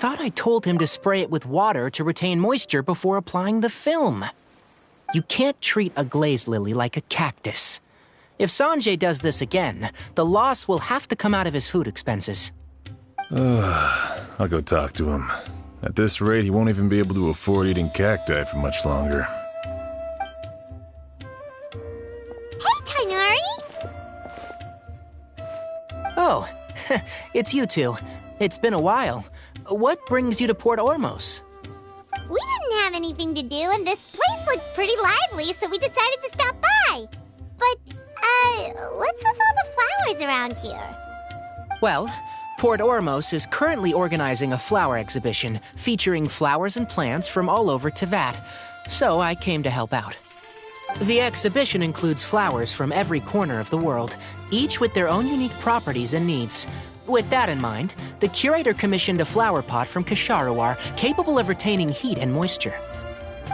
thought I told him to spray it with water to retain moisture before applying the film. You can't treat a glaze lily like a cactus. If Sanjay does this again, the loss will have to come out of his food expenses. I'll go talk to him. At this rate, he won't even be able to afford eating cacti for much longer. Hey, Tighnari! Oh, it's you two. It's been a while. What brings you to Port Ormos? We didn't have anything to do, and this place looked pretty lively, so we decided to stop by. But, what's with all the flowers around here? Well, Port Ormos is currently organizing a flower exhibition featuring flowers and plants from all over Teyvat, so I came to help out. The exhibition includes flowers from every corner of the world, each with their own unique properties and needs. With that in mind, the curator commissioned a flower pot from Kasharuar capable of retaining heat and moisture.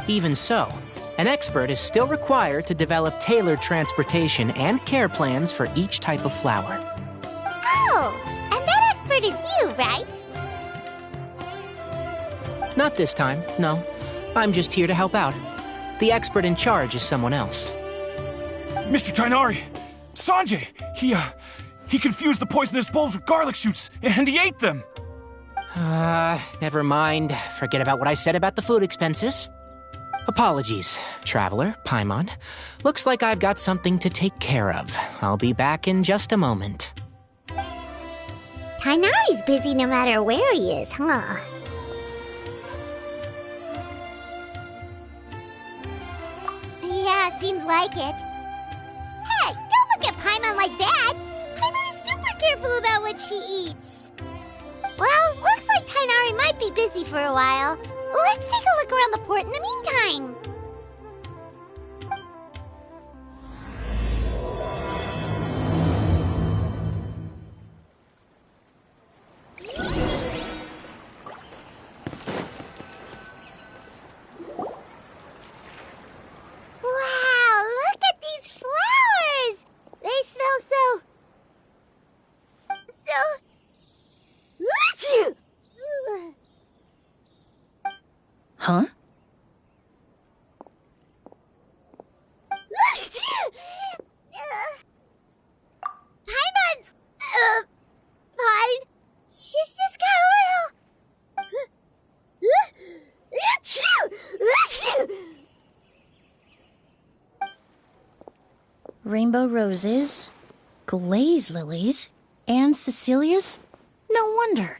Even so, an expert is still required to develop tailored transportation and care plans for each type of flower. Oh, and that expert is you, right? Not this time, no. I'm just here to help out. The expert in charge is someone else. Mr. Tighnari! Sanjay! He confused the poisonous bulbs with garlic shoots, and he ate them! Never mind. Forget about what I said about the food expenses. Apologies, Traveler, Paimon. Looks like I've got something to take care of. I'll be back in just a moment. Tighnari's busy no matter where he is, huh? Yeah, seems like it. Hey, don't look at Paimon like that! Paimon is super careful about what she eats. Well, looks like Tighnari might be busy for a while. Let's take a look around the port in the meantime. Wow, look at these flowers! They smell so... Huh? Paimon's... fine. She's just got a little... Rainbow roses, glaze lilies, and Cecilia's? No wonder.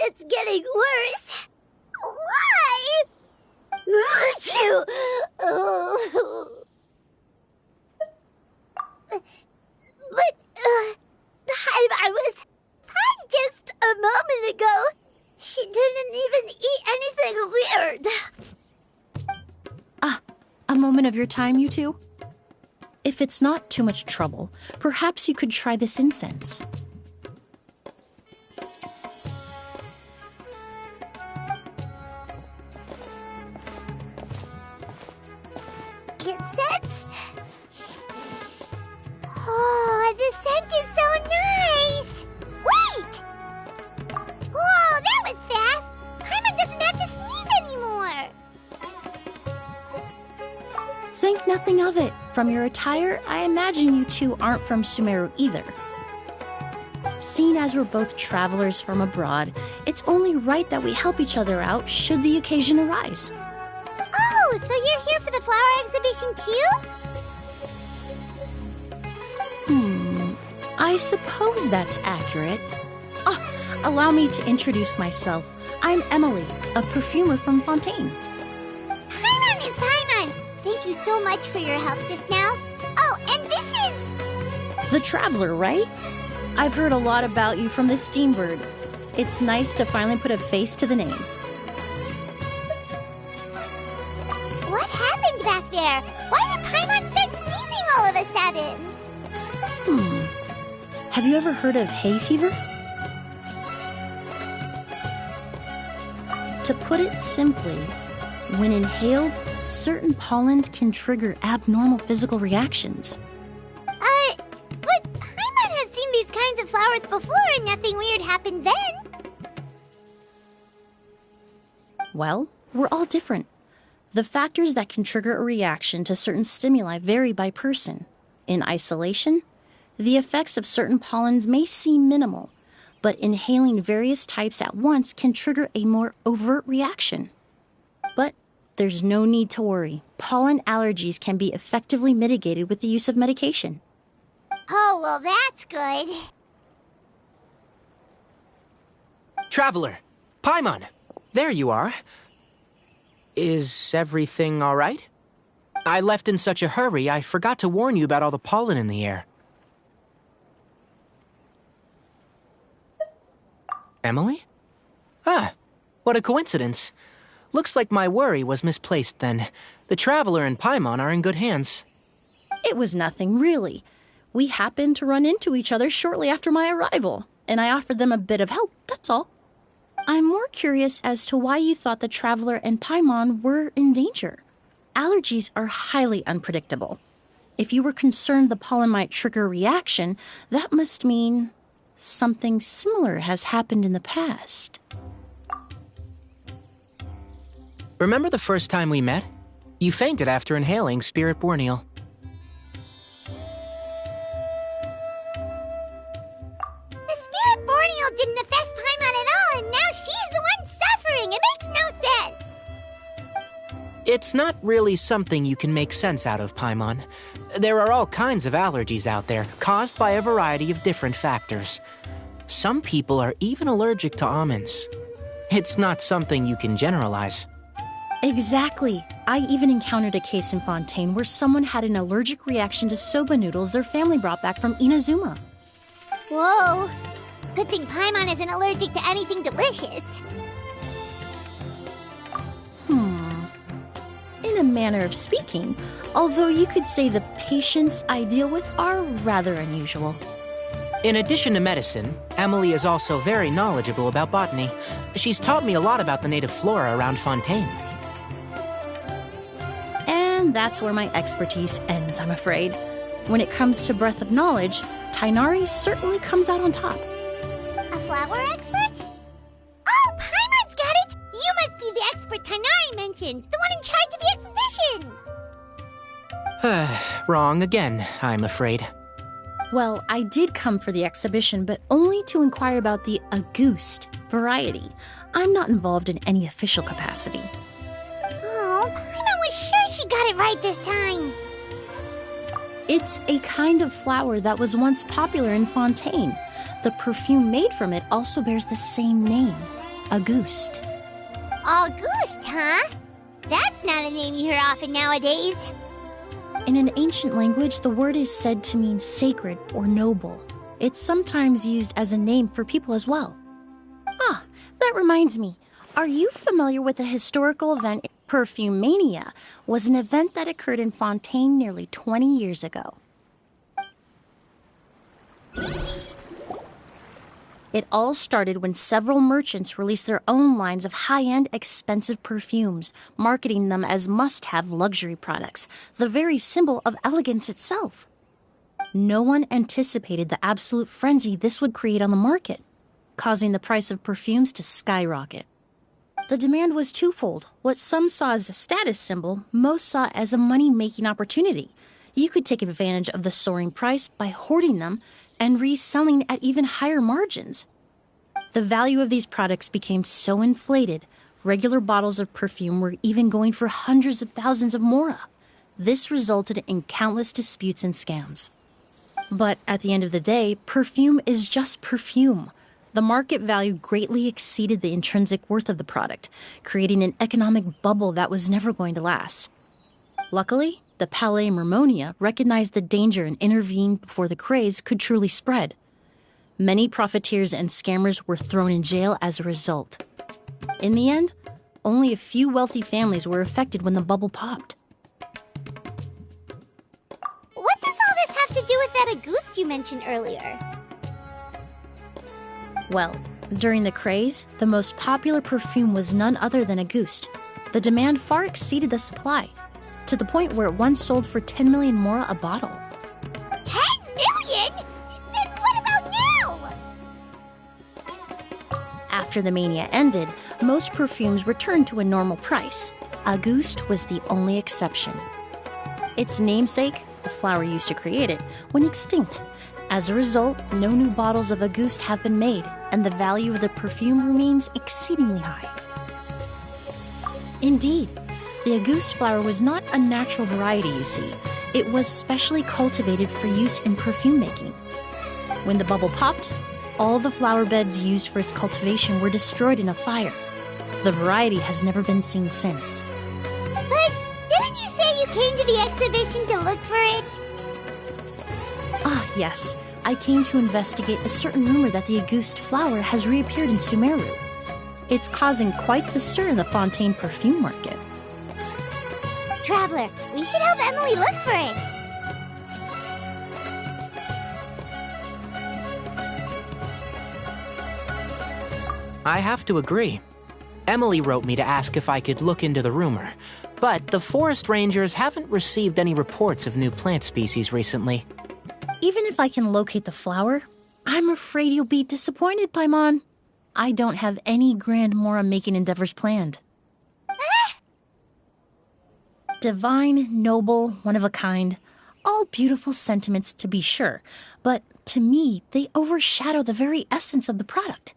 It's getting worse. Why? But, I was fine just a moment ago. She didn't even eat anything weird. A moment of your time, you two? If it's not too much trouble, perhaps you could try this incense. Incense? Oh, the scent is so nice! Wait! Whoa, that was fast! Paimon doesn't have to sneeze anymore! Think nothing of it. From your attire, I imagine you two aren't from Sumeru either. Seeing as we're both travelers from abroad, it's only right that we help each other out should the occasion arise. Oh, so you're here for the flower exhibition too? I suppose that's accurate. Allow me to introduce myself. I'm Emily, a perfumer from Fontaine. Paimon is Paimon! Thank you so much for your help just now. Oh, and this is... The Traveler, right? I've heard a lot about you from the Steambird. It's nice to finally put a face to the name. What happened back there? Why did Paimon start sneezing all of a sudden? Have you ever heard of hay fever? To put it simply, when inhaled, certain pollens can trigger abnormal physical reactions. But Paimon has seen these kinds hours before and nothing weird happened then. Well, we're all different. The factors that can trigger a reaction to certain stimuli vary by person. In isolation, the effects of certain pollens may seem minimal, but inhaling various types at once can trigger a more overt reaction. But there's no need to worry. Pollen allergies can be effectively mitigated with the use of medication. Oh, well, that's good. Traveler, Paimon, there you are. Is everything all right? I left in such a hurry, I forgot to warn you about all the pollen in the air. Emily? Ah, what a coincidence. Looks like my worry was misplaced then. The Traveler and Paimon are in good hands. It was nothing, really. We happened to run into each other shortly after my arrival, and I offered them a bit of help, that's all. I'm more curious as to why you thought the Traveler and Paimon were in danger. Allergies are highly unpredictable. If you were concerned the pollen might trigger a reaction, that must mean something similar has happened in the past. Remember the first time we met? You fainted after inhaling Spirit Borneal. The Spirit Borneal didn't affect Paimon at all, and now she's the one suffering. It makes no sense. It's not really something you can make sense out of, Paimon. There are all kinds of allergies out there, caused by a variety of different factors. Some people are even allergic to almonds. It's not something you can generalize. Exactly. I even encountered a case in Fontaine where someone had an allergic reaction to soba noodles their family brought back from Inazuma. Whoa. Good thing Paimon isn't allergic to anything delicious. In a manner of speaking, although you could say the patients I deal with are rather unusual. In addition to medicine, Emily is also very knowledgeable about botany. She's taught me a lot about the native flora around Fontaine. And that's where my expertise ends, I'm afraid. When it comes to breadth of knowledge, Tighnari certainly comes out on top. A flower expert? Oh, Paimon's got it! You must be the expert Tighnari mentioned, the one in charge of the exhibition! Wrong again, I'm afraid. Well, I did come for the exhibition, but only to inquire about the Auguste variety. I'm not involved in any official capacity. Oh, Paimon was sure she got it right this time. It's a kind of flower that was once popular in Fontaine. The perfume made from it also bears the same name, Auguste. Auguste, huh? That's not a name you hear often nowadays. In an ancient language, the word is said to mean sacred or noble. It's sometimes used as a name for people as well. Ah, that reminds me. Are you familiar with the historical event Perfumania? Was an event that occurred in Fontaine nearly 20 years ago. It all started when several merchants released their own lines of high-end, expensive perfumes, marketing them as must-have luxury products, the very symbol of elegance itself. No one anticipated the absolute frenzy this would create on the market, causing the price of perfumes to skyrocket. The demand was twofold. What some saw as a status symbol, most saw as a money-making opportunity. You could take advantage of the soaring price by hoarding them and reselling at even higher margins. The value of these products became so inflated, regular bottles of perfume were even going for hundreds of thousands of mora. This resulted in countless disputes and scams. But at the end of the day, perfume is just perfume. The market value greatly exceeded the intrinsic worth of the product, creating an economic bubble that was never going to last. Luckily, the Palais Mermonia recognized the danger and intervened before the craze could truly spread. Many profiteers and scammers were thrown in jail as a result. In the end, only a few wealthy families were affected when the bubble popped. What does all this have to do with that Auguste you mentioned earlier? Well, during the craze, the most popular perfume was none other than Auguste. The demand far exceeded the supply, to the point where it once sold for 10 million mora a bottle. 10 million? Then what about now? After the mania ended, most perfumes returned to a normal price. Auguste was the only exception. Its namesake, the flower used to create it, went extinct. As a result, no new bottles of Auguste have been made, and the value of the perfume remains exceedingly high. Indeed, the Auguste flower was not a natural variety, you see. It was specially cultivated for use in perfume making. When the bubble popped, all the flower beds used for its cultivation were destroyed in a fire. The variety has never been seen since. But didn't you say you came to the exhibition to look for it? Ah, yes. I came to investigate a certain rumor that the Auguste flower has reappeared in Sumeru. It's causing quite the stir in the Fontaine perfume market. Traveler, we should help Emily look for it. I have to agree. Emily wrote me to ask if I could look into the rumor, but the forest rangers haven't received any reports of new plant species recently. Even if I can locate the flower, I'm afraid you'll be disappointed, Paimon. I don't have any grand Mora-making endeavors planned. Divine, noble, one of a kind, all beautiful sentiments to be sure, but to me, they overshadow the very essence of the product.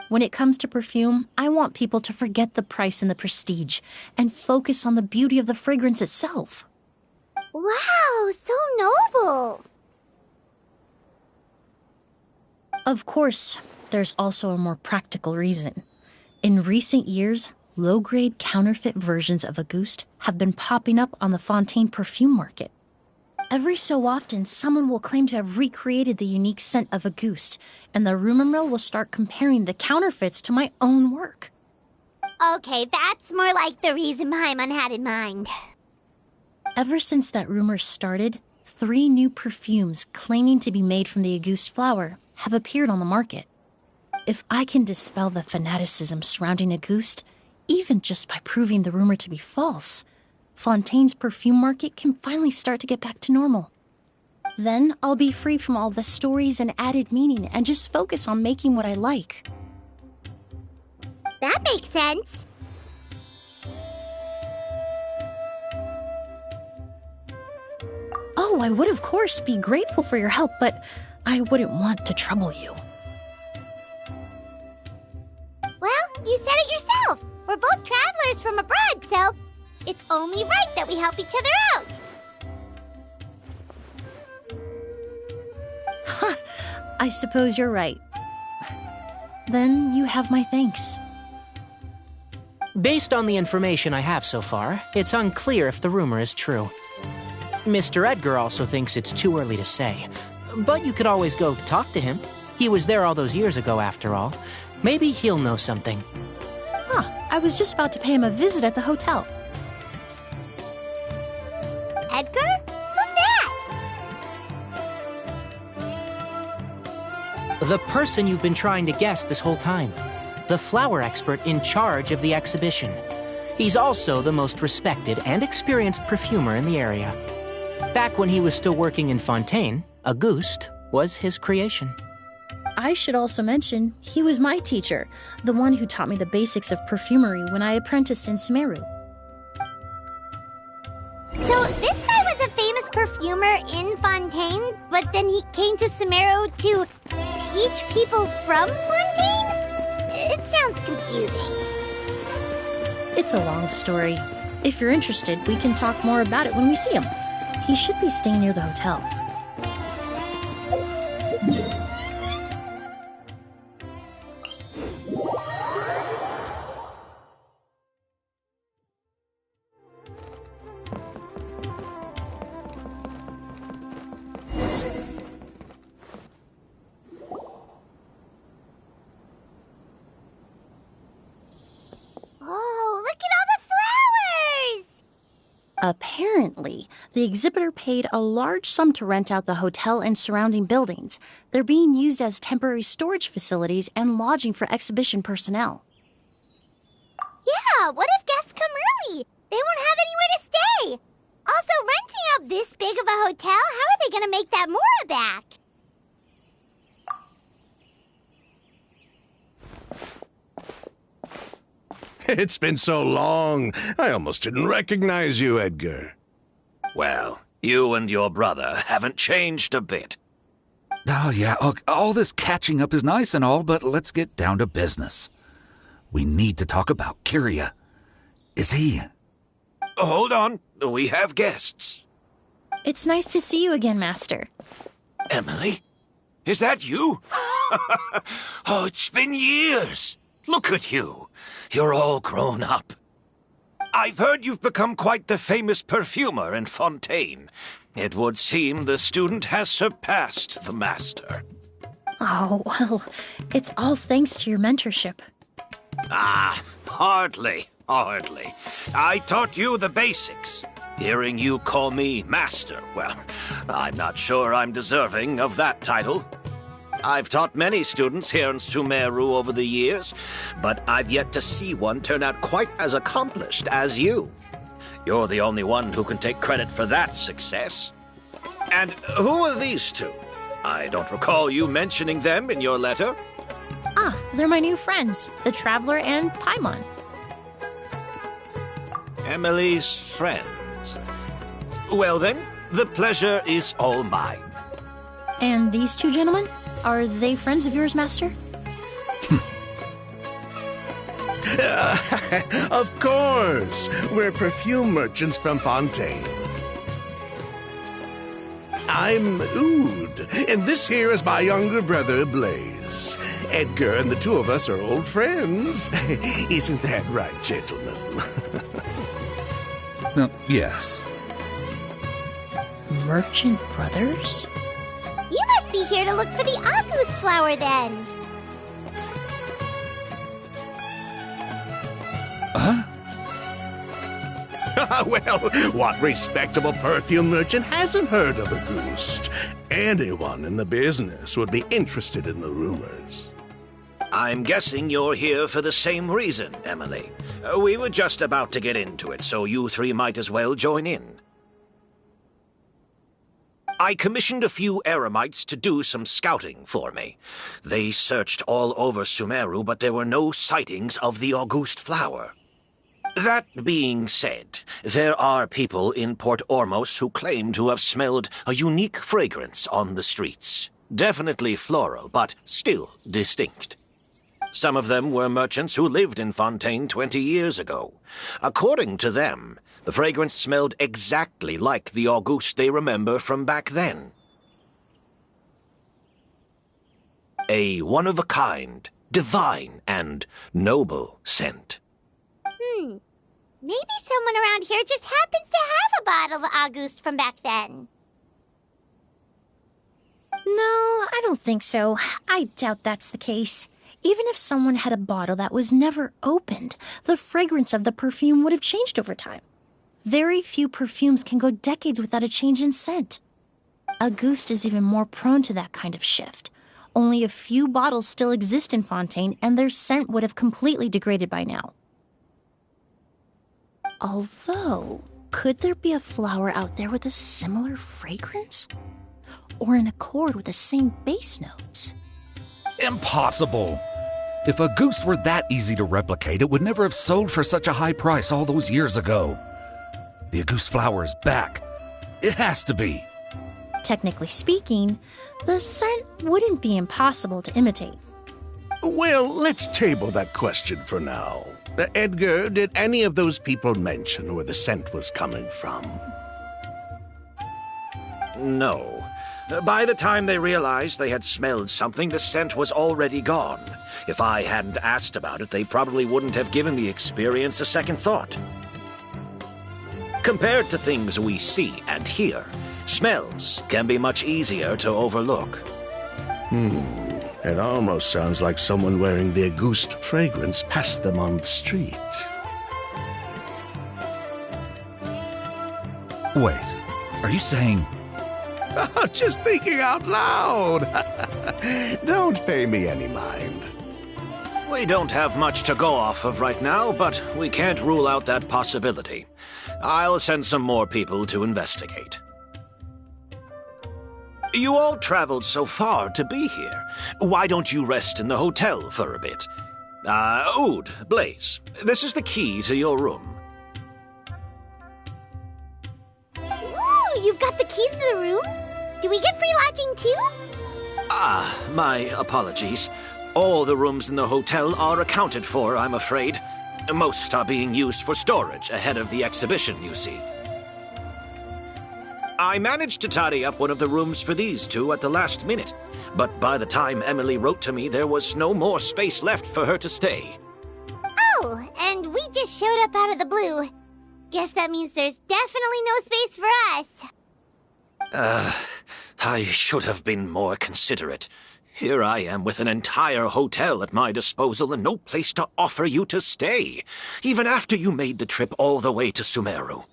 When it comes to perfume, I want people to forget the price and the prestige and focus on the beauty of the fragrance itself. Wow, so noble. Of course, there's also a more practical reason. In recent years, low-grade counterfeit versions of Auguste have been popping up on the Fontaine perfume market. Every so often, someone will claim to have recreated the unique scent of Auguste, and the rumor mill will start comparing the counterfeits to my own work. Okay, that's more like the reason Paimon had in mind. Ever since that rumor started, 3 new perfumes claiming to be made from the Auguste flower have appeared on the market. If I can dispel the fanaticism surrounding Auguste, even just by proving the rumor to be false, Fontaine's perfume market can finally start to get back to normal. Then I'll be free from all the stories and added meaning and just focus on making what I like. That makes sense. Oh, I would of course be grateful for your help, but I wouldn't want to trouble you. Well, you said it yourself. We're both travelers from abroad, so it's only right that we help each other out. Huh, I suppose you're right. Then you have my thanks. Based on the information I have so far, it's unclear if the rumor is true. Mr. Edgar also thinks it's too early to say, but you could always go talk to him. He was there all those years ago, after all. Maybe he'll know something. Huh, I was just about to pay him a visit at the hotel. Edgar? Who's that? The person you've been trying to guess this whole time. The flower expert in charge of the exhibition. He's also the most respected and experienced perfumer in the area. Back when he was still working in Fontaine, Auguste was his creation. I should also mention, he was my teacher, the one who taught me the basics of perfumery when I apprenticed in Sumeru. So this guy was a famous perfumer in Fontaine, but then he came to Sumeru to teach people from Fontaine? It sounds confusing. It's a long story. If you're interested, we can talk more about it when we see him. He should be staying near the hotel. Oh, look at all the flowers! Apparently, the exhibitor paid a large sum to rent out the hotel and surrounding buildings. They're being used as temporary storage facilities and lodging for exhibition personnel. Yeah, what if guests come early? They won't have anywhere to stay. Also, renting out this big of a hotel, how are they going to make that Mora back? It's been so long, I almost didn't recognize you, Edgar. Well, you and your brother haven't changed a bit. Oh, yeah, look, all this catching up is nice and all, but let's get down to business. We need to talk about Kyria. Is he... Hold on, we have guests. It's nice to see you again, Master. Emily? Is that you? Oh, it's been years. Look at you. You're all grown up. I've heard you've become quite the famous perfumer in Fontaine. It would seem the student has surpassed the master. Oh, well, it's all thanks to your mentorship. Ah, hardly. I taught you the basics. Hearing you call me master, well, I'm not sure I'm deserving of that title. I've taught many students here in Sumeru over the years, but I've yet to see one turn out quite as accomplished as you. You're the only one who can take credit for that success. And who are these two? I don't recall you mentioning them in your letter. Ah, they're my new friends, the Traveler and Paimon. Emily's friends. Well then, the pleasure is all mine. And these two gentlemen? Are they friends of yours, Master? Of course! We're perfume merchants from Fontaine. I'm Oud, and this here is my younger brother, Blaze. Edgar and the two of us are old friends. Isn't that right, gentlemen? Yes. Merchant brothers? You must be here to look for the August flower, then. Well, what respectable perfume merchant hasn't heard of a Ghost? Anyone in the business would be interested in the rumors. I'm guessing you're here for the same reason, Emily. We were just about to get into it, so you three might as well join in. I commissioned a few eremites to do some scouting for me. They searched all over Sumeru, but there were no sightings of the August flower. That being said, there are people in Port Ormos who claim to have smelled a unique fragrance on the streets. Definitely floral, but still distinct. Some of them were merchants who lived in Fontaine 20 years ago. According to them, the fragrance smelled exactly like the August they remember from back then. A one-of-a-kind, divine, and noble scent. Maybe someone around here just happens to have a bottle of August from back then. No, I don't think so. I doubt that's the case. Even if someone had a bottle that was never opened, the fragrance of the perfume would have changed over time. Very few perfumes can go decades without a change in scent. August is even more prone to that kind of shift. Only a few bottles still exist in Fontaine, and their scent would have completely degraded by now. Although, could there be a flower out there with a similar fragrance? Or in accord with the same base notes? Impossible! If a goose were that easy to replicate, it would never have sold for such a high price all those years ago. The August flower is back. It has to be. Technically speaking, the scent wouldn't be impossible to imitate. Well, let's table that question for now. Edgar, did any of those people mention where the scent was coming from? No. By the time they realized they had smelled something, the scent was already gone. If I hadn't asked about it, they probably wouldn't have given the experience a second thought. Compared to things we see and hear, smells can be much easier to overlook. It almost sounds like someone wearing the August fragrance passed them on the street. Wait, are you saying... Just thinking out loud. Don't pay me any mind. We don't have much to go off of right now, but we can't rule out that possibility. I'll send some more people to investigate. You all traveled so far to be here. Why don't you rest in the hotel for a bit? Oud, Blaze, this is the key to your room. Ooh, you've got the keys to the rooms? Do we get free lodging too? My apologies. All the rooms in the hotel are accounted for, I'm afraid. Most are being used for storage ahead of the exhibition, you see. I managed to tidy up one of the rooms for these two at the last minute, but by the time Emily wrote to me, there was no more space left for her to stay. Oh, and we just showed up out of the blue. Guess that means there's definitely no space for us. I should have been more considerate. Here I am with an entire hotel at my disposal and no place to offer you to stay, even after you made the trip all the way to Sumeru.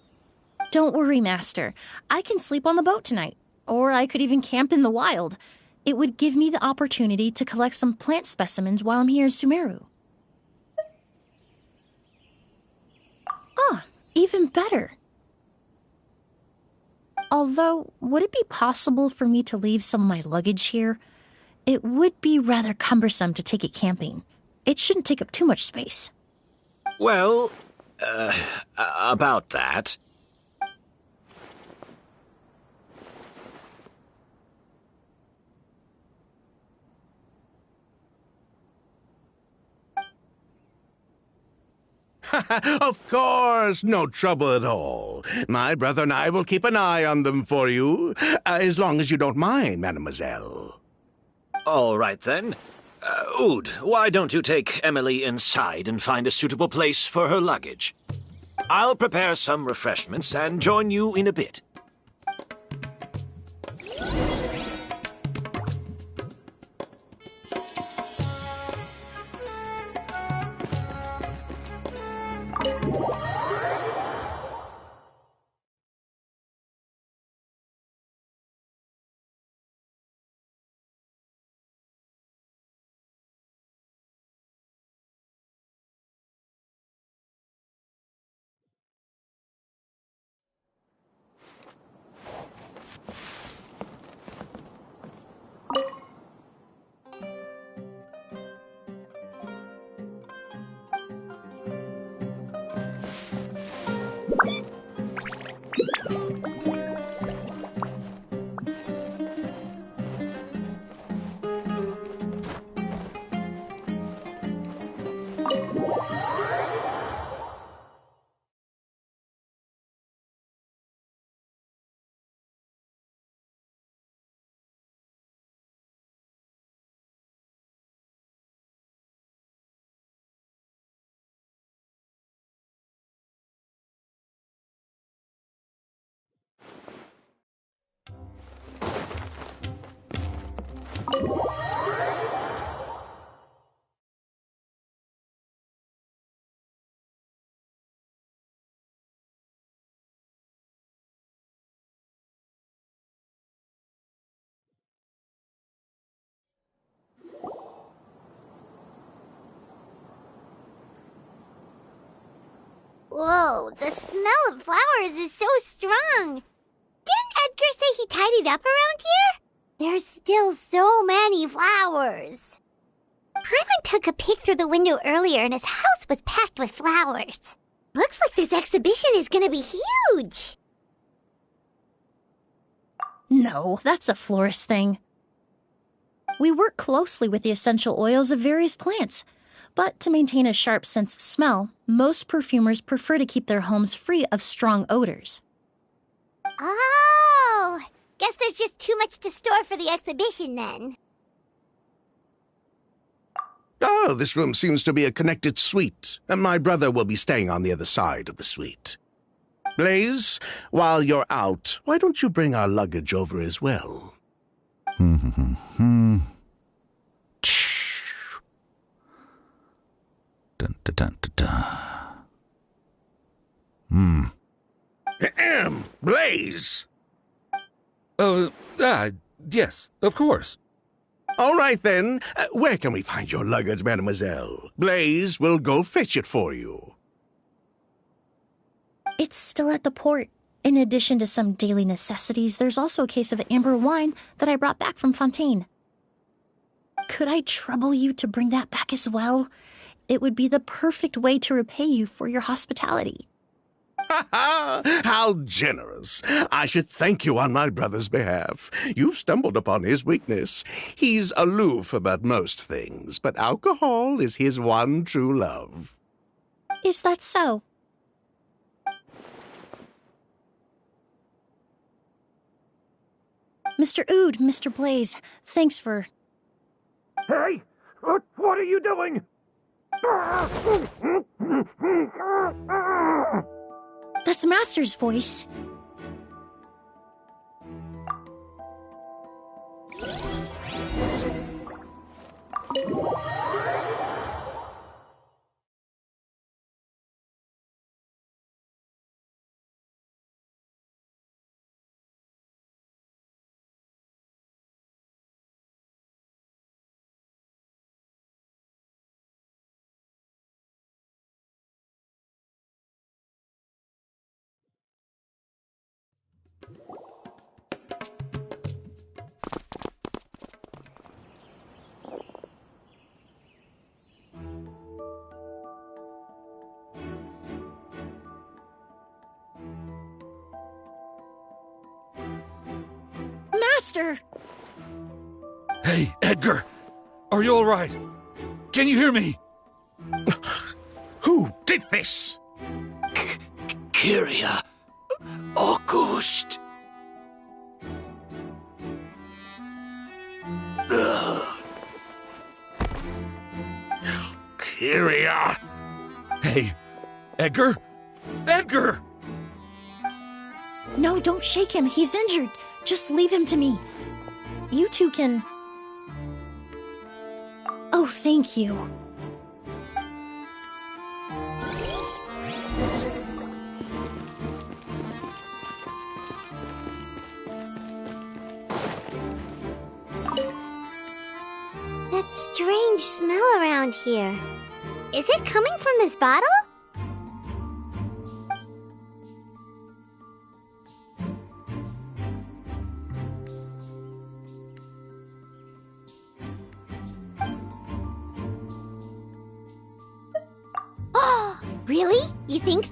Don't worry, Master. I can sleep on the boat tonight, or I could even camp in the wild. It would give me the opportunity to collect some plant specimens while I'm here in Sumeru. Ah, even better. Although, would it be possible for me to leave some of my luggage here? It would be rather cumbersome to take it camping. It shouldn't take up too much space. Well, about that. Of course, no trouble at all. My brother and I will keep an eye on them for you, as long as you don't mind, mademoiselle. All right, then. Oud, why don't you take Emily inside and find a suitable place for her luggage? I'll prepare some refreshments and join you in a bit. Whoa, the smell of flowers is so strong. Didn't Edgar say he tidied up around here? There's still so many flowers. Paimon took a peek through the window earlier and his house was packed with flowers. Looks like this exhibition is gonna be huge. No, that's a florist thing. We work closely with the essential oils of various plants, but to maintain a sharp sense of smell, most perfumers prefer to keep their homes free of strong odors. Oh, guess there's just too much to store for the exhibition then. Oh, this room seems to be a connected suite, and my brother will be staying on the other side of the suite. Blaze, while you're out, why don't you bring our luggage over as well? Dun, dun, dun, dun, dun. Blaze! Yes, of course. All right, then. Where can we find your luggage, mademoiselle? Blaze will go fetch it for you. It's still at the port. In addition to some daily necessities, there's also a case of amber wine that I brought back from Fontaine. Could I trouble you to bring that back as well? It would be the perfect way to repay you for your hospitality. How generous. I should thank you on my brother's behalf. You've stumbled upon his weakness. He's aloof about most things, but alcohol is his one true love. Is that so? Mr. Ood, Mr. Blaze, thanks for... Hey! What are you doing? That's Master's voice. Master! Hey, Edgar! Are you all right? Can you hear me? Who did this? Kyria. August. Kyria. Hey, Edgar? Edgar! No, don't shake him. He's injured. Just leave him to me. You two can... Oh, thank you. That strange smell around here. Is it coming from this bottle? Oh, really? You think so?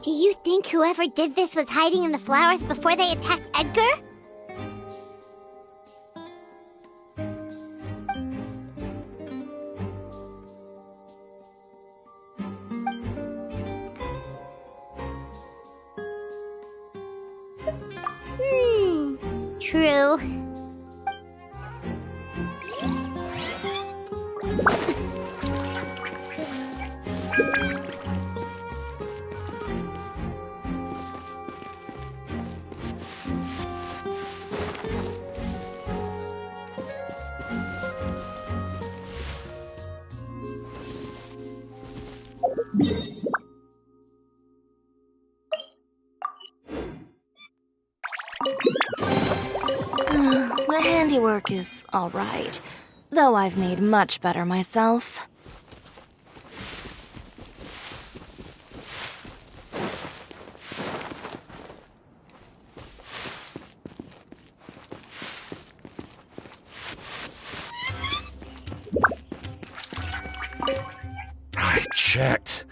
Do you think whoever did this was hiding in the flowers before they attacked Edgar? True. My handiwork is all right, though I've made much better myself. I checked.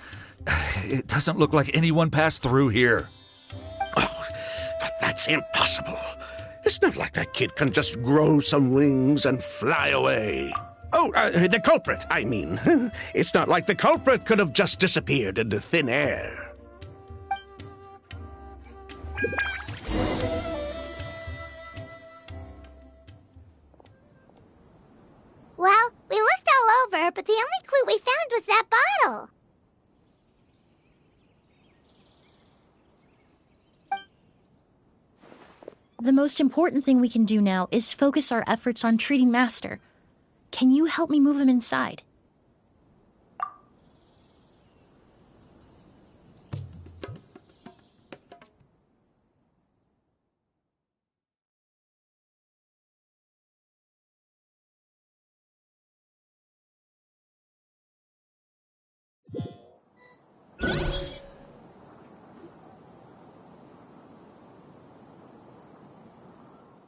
It doesn't look like anyone passed through here. Oh, but that's impossible. It's not like that kid can just grow some wings and fly away. Oh, the culprit, I mean. It's not like the culprit could have just disappeared into thin air. Well, we looked all over, but the only clue we found was that bottle. The most important thing we can do now is focus our efforts on treating Master. Can you help me move him inside?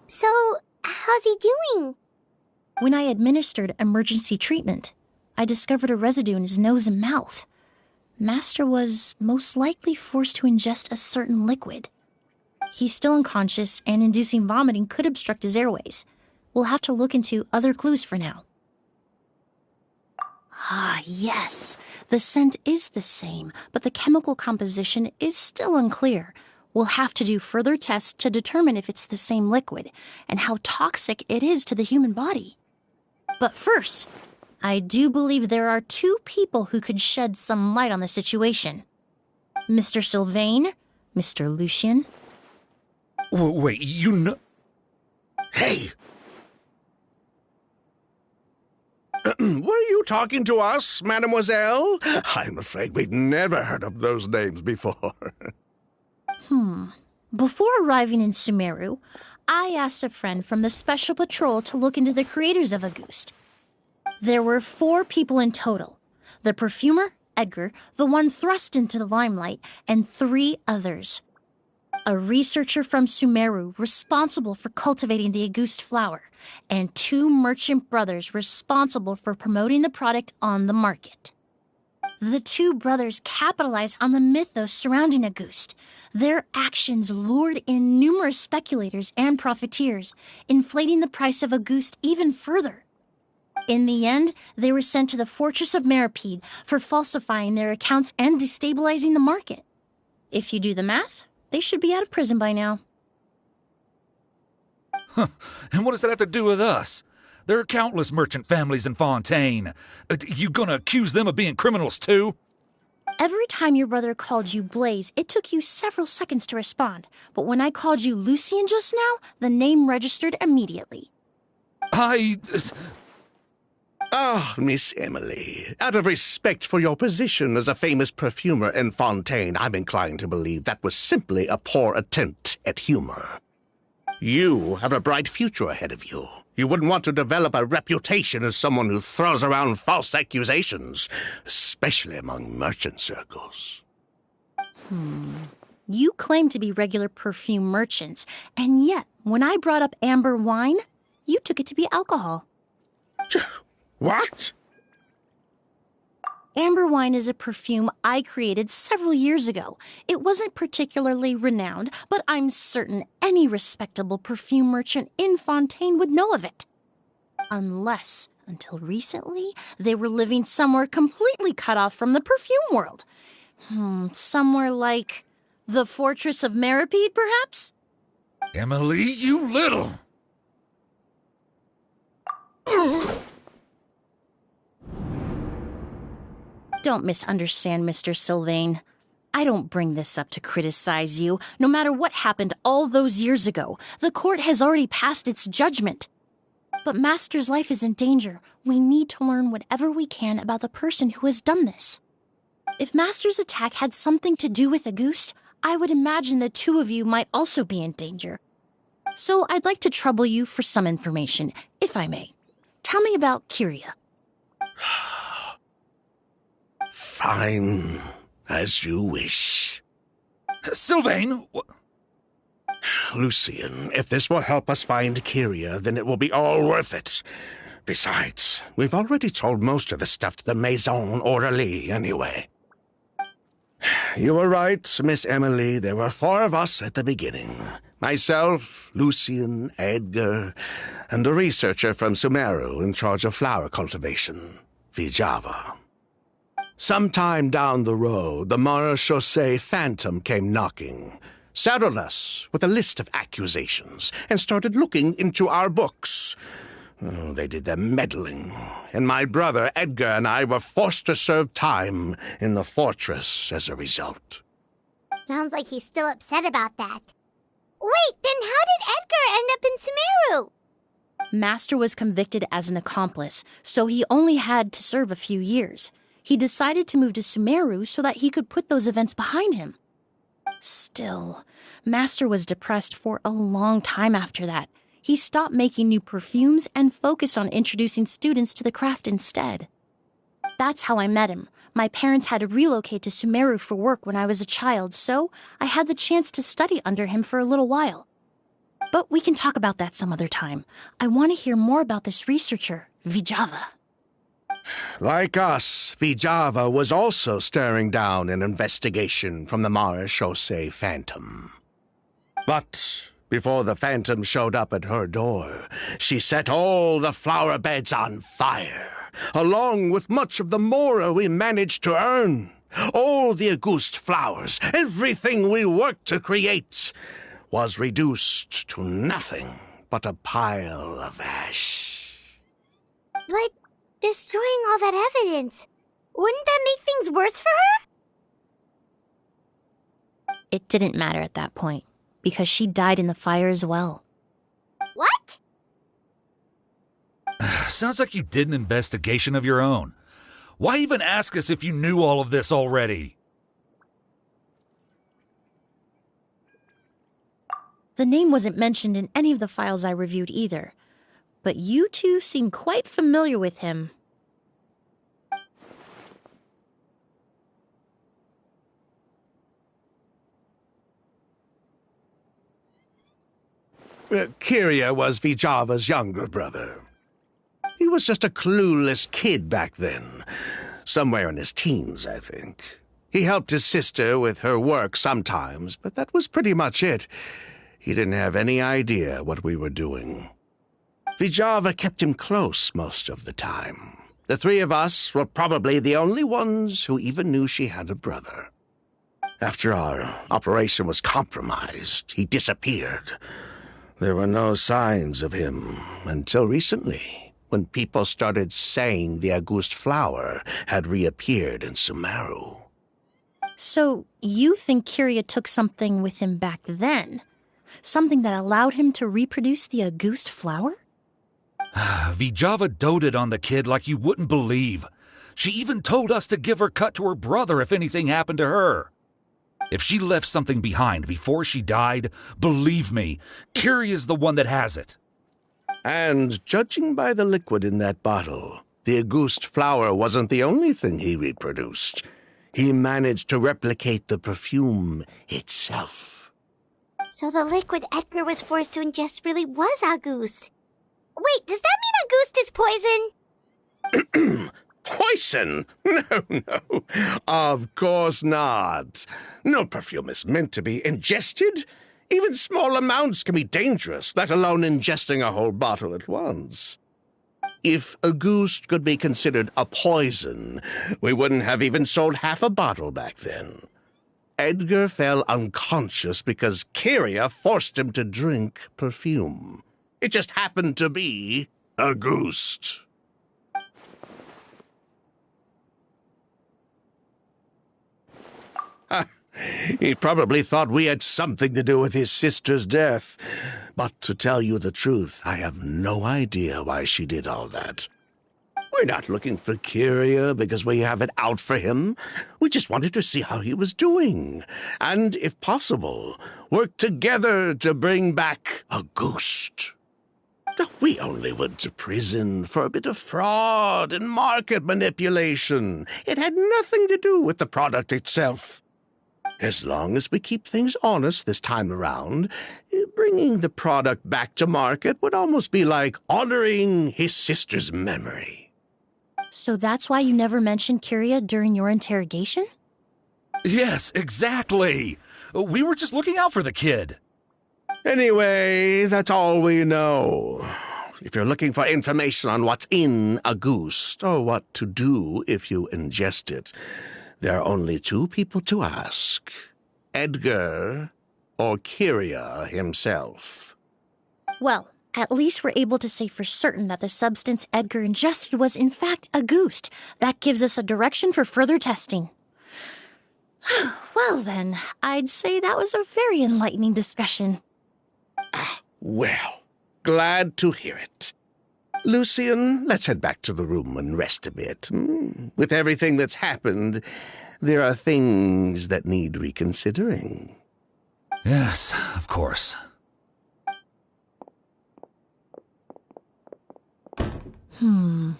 So, how was he doing? When I administered emergency treatment, I discovered a residue in his nose and mouth. Master was most likely forced to ingest a certain liquid. He's still unconscious, and inducing vomiting could obstruct his airways. We'll have to look into other clues for now. Ah, yes. The scent is the same, but the chemical composition is still unclear. We'll have to do further tests to determine if it's the same liquid and how toxic it is to the human body. But first, I do believe there are two people who could shed some light on the situation. Mr. Sylvain, Mr. Lucien. Wait, you know... Hey! Were you talking to us, mademoiselle? I'm afraid we've never heard of those names before. Before arriving in Sumeru, I asked a friend from the Special Patrol to look into the creators of Auguste. There were 4 people in total. The perfumer, Edgar, the one thrust into the limelight, and 3 others. A researcher from Sumeru responsible for cultivating the Auguste flower, and 2 merchant brothers responsible for promoting the product on the market. The 2 brothers capitalized on the mythos surrounding Auguste. Their actions lured in numerous speculators and profiteers, inflating the price of Auguste even further. In the end, they were sent to the Fortress of Meripede for falsifying their accounts and destabilizing the market. If you do the math, they should be out of prison by now. And what does that have to do with us? There are countless merchant families in Fontaine. You gonna accuse them of being criminals too? Every time your brother called you Blaze, it took you several seconds to respond. But when I called you Lucien just now, the name registered immediately. Ah, Miss Emily, out of respect for your position as a famous perfumer in Fontaine, I'm inclined to believe that was simply a poor attempt at humor. You have a bright future ahead of you. You wouldn't want to develop a reputation as someone who throws around false accusations, especially among merchant circles. You claim to be regular perfume merchants, and yet, when I brought up amber wine, you took it to be alcohol. What? Amber wine is a perfume I created several years ago. It wasn't particularly renowned, but I'm certain any respectable perfume merchant in Fontaine would know of it. Unless, until recently, they were living somewhere completely cut off from the perfume world. Somewhere like the Fortress of Meripede, perhaps? Emily, you little... Don't misunderstand, Mr. Sylvain. I don't bring this up to criticize you. No matter what happened all those years ago, the court has already passed its judgment. But Master's life is in danger. We need to learn whatever we can about the person who has done this. If Master's attack had something to do with Auguste, I would imagine the 2 of you might also be in danger. So I'd like to trouble you for some information, if I may. Tell me about Kyria. Fine, as you wish. Sylvain! Lucien, if this will help us find Kyria, then it will be all worth it. Besides, we've already told most of the stuff to the Maison Orderly anyway. You were right, Miss Emily. There were 4 of us at the beginning. Myself, Lucien, Edgar, and a researcher from Sumeru in charge of flower cultivation, Vijava. Sometime down the road, the Marechaussee Phantom came knocking, saddled us with a list of accusations, and started looking into our books. They did their meddling, and my brother Edgar and I were forced to serve time in the fortress as a result. Sounds like he's still upset about that. Wait, then how did Edgar end up in Sumeru? Master was convicted as an accomplice, so he only had to serve a few years. He decided to move to Sumeru so that he could put those events behind him. Still, Master was depressed for a long time after that. He stopped making new perfumes and focused on introducing students to the craft instead. That's how I met him. My parents had to relocate to Sumeru for work when I was a child, so I had the chance to study under him for a little while. But we can talk about that some other time. I want to hear more about this researcher, Vijava. Like us, Vijava was also staring down an investigation from the Marechaussee Phantom. But before the Phantom showed up at her door, she set all the flower beds on fire, along with much of the mora we managed to earn. All the Auguste flowers, everything we worked to create, was reduced to nothing but a pile of ash. But destroying all that evidence, wouldn't that make things worse for her? It didn't matter at that point, because she died in the fire as well. What? Sounds like you did an investigation of your own. Why even ask us if you knew all of this already? The name wasn't mentioned in any of the files I reviewed either, but you two seem quite familiar with him. Kyria was Vijava's younger brother. He was just a clueless kid back then. Somewhere in his teens, I think. He helped his sister with her work sometimes, but that was pretty much it. He didn't have any idea what we were doing. Vijava kept him close most of the time. The three of us were probably the only ones who even knew she had a brother. After our operation was compromised, he disappeared. There were no signs of him until recently, when people started saying the Auguste flower had reappeared in Sumeru. So, you think Kyria took something with him back then? Something that allowed him to reproduce the Auguste flower? Vijava doted on the kid like you wouldn't believe. She even told us to give her cut to her brother if anything happened to her. If she left something behind before she died, believe me, Kyria's the one that has it. And judging by the liquid in that bottle, the Auguste flower wasn't the only thing he reproduced. He managed to replicate the perfume itself. So the liquid Edgar was forced to ingest really was Auguste. Wait, does that mean Auguste is poison? Poison? No. Of course not. No perfume is meant to be ingested. Even small amounts can be dangerous, let alone ingesting a whole bottle at once. If Auguste could be considered a poison, we wouldn't have even sold half a bottle back then. Edgar fell unconscious because Kyria forced him to drink perfume. It just happened to be Auguste. He probably thought we had something to do with his sister's death. But to tell you the truth, I have no idea why she did all that. We're not looking for Kyria because we have it out for him. We just wanted to see how he was doing. And, if possible, work together to bring back Auguste. We only went to prison for a bit of fraud and market manipulation. It had nothing to do with the product itself. As long as we keep things honest this time around, bringing the product back to market would almost be like honoring his sister's memory. So that's why you never mentioned Kyria during your interrogation? Yes, exactly. We were just looking out for the kid. Anyway, that's all we know. If you're looking for information on what's in Auguste, or what to do if you ingest it, there are only two people to ask. Edgar or Kyria himself. Well, at least we're able to say for certain that the substance Edgar ingested was in fact Auguste. That gives us a direction for further testing. Well then, I'd say that was a very enlightening discussion. Well, glad to hear it. Lucian, let's head back to the room and rest a bit. With everything that's happened, there are things that need reconsidering. Yes, of course. You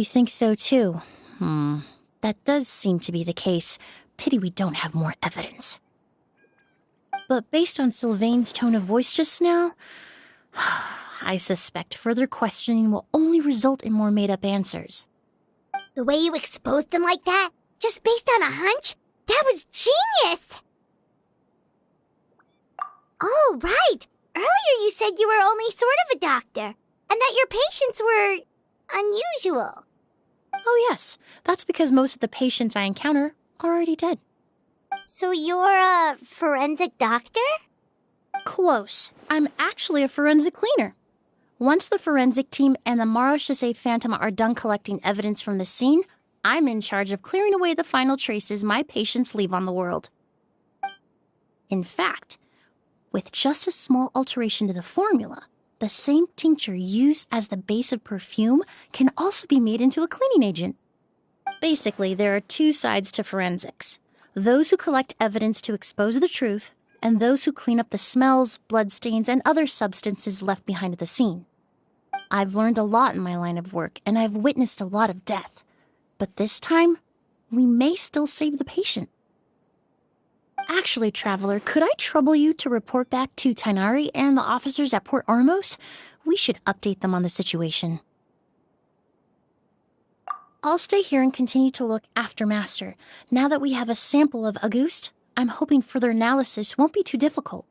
think so too? That does seem to be the case. Pity we don't have more evidence. but based on Sylvain's tone of voice just now, I suspect further questioning will only result in more made-up answers. The way you exposed them like that, just based on a hunch, that was genius! Oh, right! Earlier you said you were only sort of a doctor, and that your patients were unusual. Oh yes, that's because most of the patients I encounter are already dead. So you're a forensic doctor? Close. I'm actually a forensic cleaner. Once the forensic team and the Marechaussee Phantom are done collecting evidence from the scene, I'm in charge of clearing away the final traces my patients leave on the world. In fact, with just a small alteration to the formula, the same tincture used as the base of perfume can also be made into a cleaning agent. Basically, there are two sides to forensics: those who collect evidence to expose the truth, and those who clean up the smells, bloodstains, and other substances left behind at the scene. I've learned a lot in my line of work, and I've witnessed a lot of death. But this time, we may still save the patient. Actually, Traveler, could I trouble you to report back to Tighnari and the officers at Port Ormos? We should update them on the situation. I'll stay here and continue to look after Master. Now that we have a sample of Auguste, I'm hoping further analysis won't be too difficult.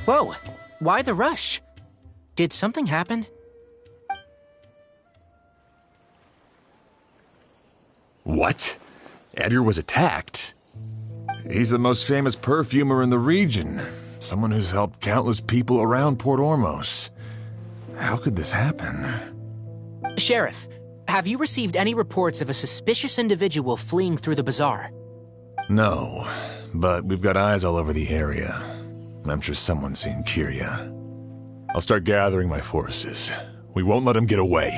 Whoa, why the rush? Did something happen? What? Edgar was attacked? He's the most famous perfumer in the region. Someone who's helped countless people around Port Ormos. How could this happen? Sheriff, have you received any reports of a suspicious individual fleeing through the bazaar? No, but we've got eyes all over the area. I'm sure someone's seen Kyria. I'll start gathering my forces. We won't let him get away.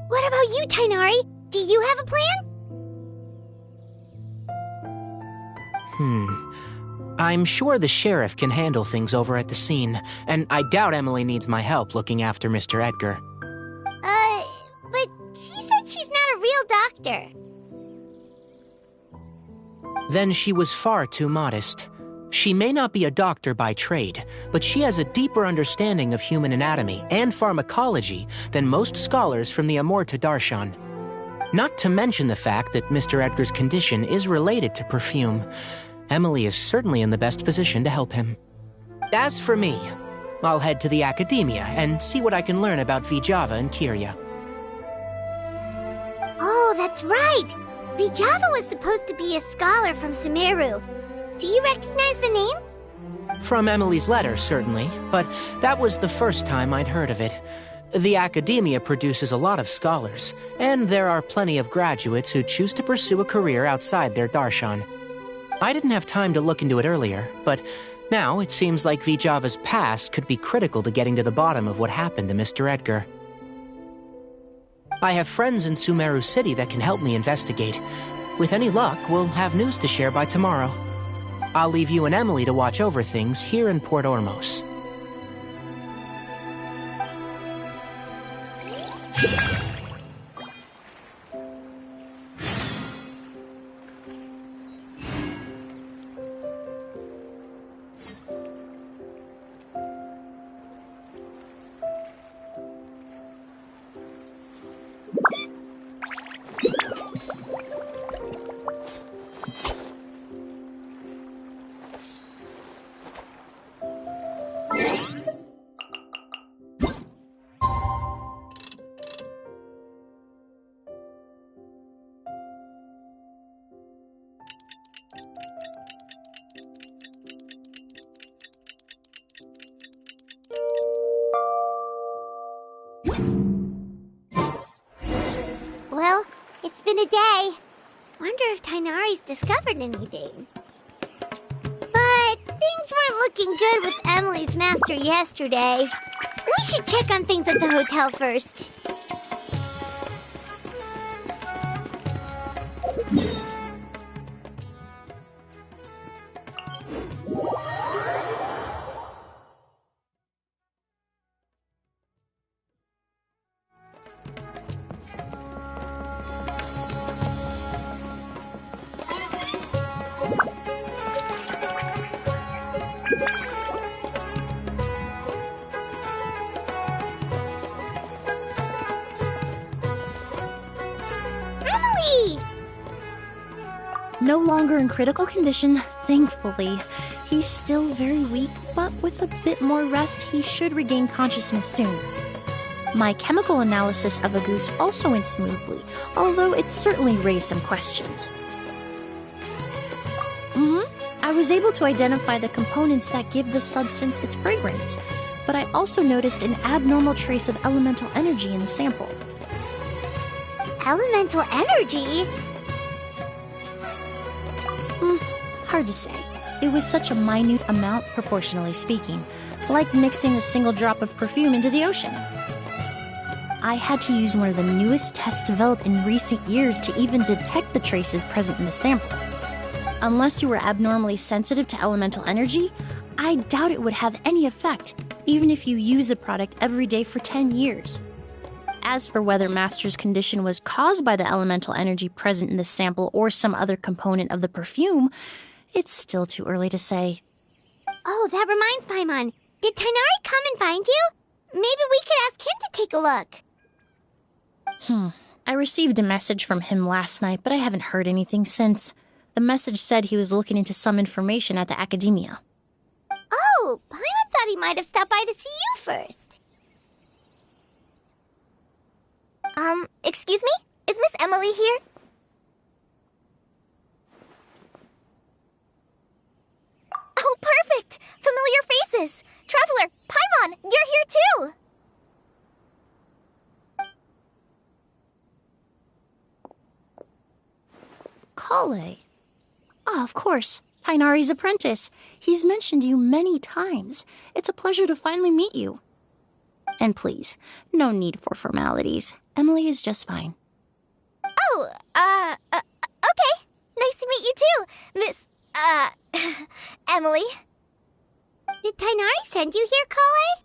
What about you, Tighnari? Do you have a plan? I'm sure the sheriff can handle things over at the scene, and I doubt Emily needs my help looking after Mr. Edgar. But she said she's not a real doctor. Then she was far too modest. She may not be a doctor by trade, but she has a deeper understanding of human anatomy and pharmacology than most scholars from the Amorta Darshan. Not to mention the fact that Mr. Edgar's condition is related to perfume. Emily is certainly in the best position to help him. As for me, I'll head to the academia and see what I can learn about Vijava and Kyria. Oh, that's right! Vijava was supposed to be a scholar from Sumeru. Do you recognize the name? From Emily's letter, certainly, but that was the first time I'd heard of it. The academia produces a lot of scholars, and there are plenty of graduates who choose to pursue a career outside their darshan. I didn't have time to look into it earlier, but now it seems like Vijava's past could be critical to getting to the bottom of what happened to Mr. Edgar. I have friends in Sumeru City that can help me investigate. With any luck, we'll have news to share by tomorrow. I'll leave you and Emily to watch over things here in Port Ormos. Well, it's been a day. Wonder if Tainari's discovered anything. But things weren't looking good with Emily's master yesterday. We should check on things at the hotel first. Emily! No longer in critical condition, thankfully. He's still very weak, but with a bit more rest, he should regain consciousness soon. My chemical analysis of Auguste also went smoothly, although it certainly raised some questions. I was able to identify the components that give the substance its fragrance, but I also noticed an abnormal trace of elemental energy in the sample. Elemental energy? Hard to say. It was such a minute amount, proportionally speaking, like mixing a single drop of perfume into the ocean. I had to use one of the newest tests developed in recent years to even detect the traces present in the sample. Unless you were abnormally sensitive to elemental energy, I doubt it would have any effect, even if you use the product every day for 10 years. As for whether Master's condition was caused by the elemental energy present in the sample or some other component of the perfume, it's still too early to say. Oh, that reminds Paimon. Did Tainari come and find you? Maybe we could ask him to take a look. I received a message from him last night, but I haven't heard anything since. The message said he was looking into some information at the academia. Oh, Paimon thought he might have stopped by to see you first. Excuse me? Is Miss Emily here? Oh, perfect! Familiar faces! Traveler, Paimon, you're here too! Kale. Ah, of course. Tainari's apprentice. He's mentioned you many times. It's a pleasure to finally meet you. And please, no need for formalities. Emily is just fine. Oh, okay. Nice to meet you too, Miss, Emily. Did Tainari send you here, Kale?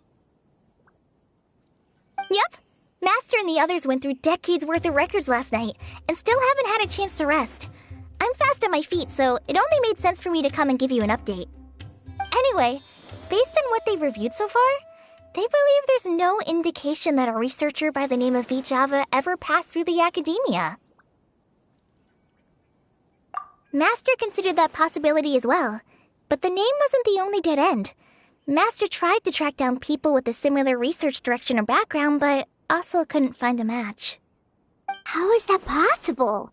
Yep. Master and the others went through decades worth of records last night, and still haven't had a chance to rest. I'm fast on my feet, so it only made sense for me to come and give you an update. Anyway, based on what they've reviewed so far, they believe there's no indication that a researcher by the name of Vijava ever passed through the academia. Master considered that possibility as well, but the name wasn't the only dead end. Master tried to track down people with a similar research direction or background, but also couldn't find a match. How is that possible?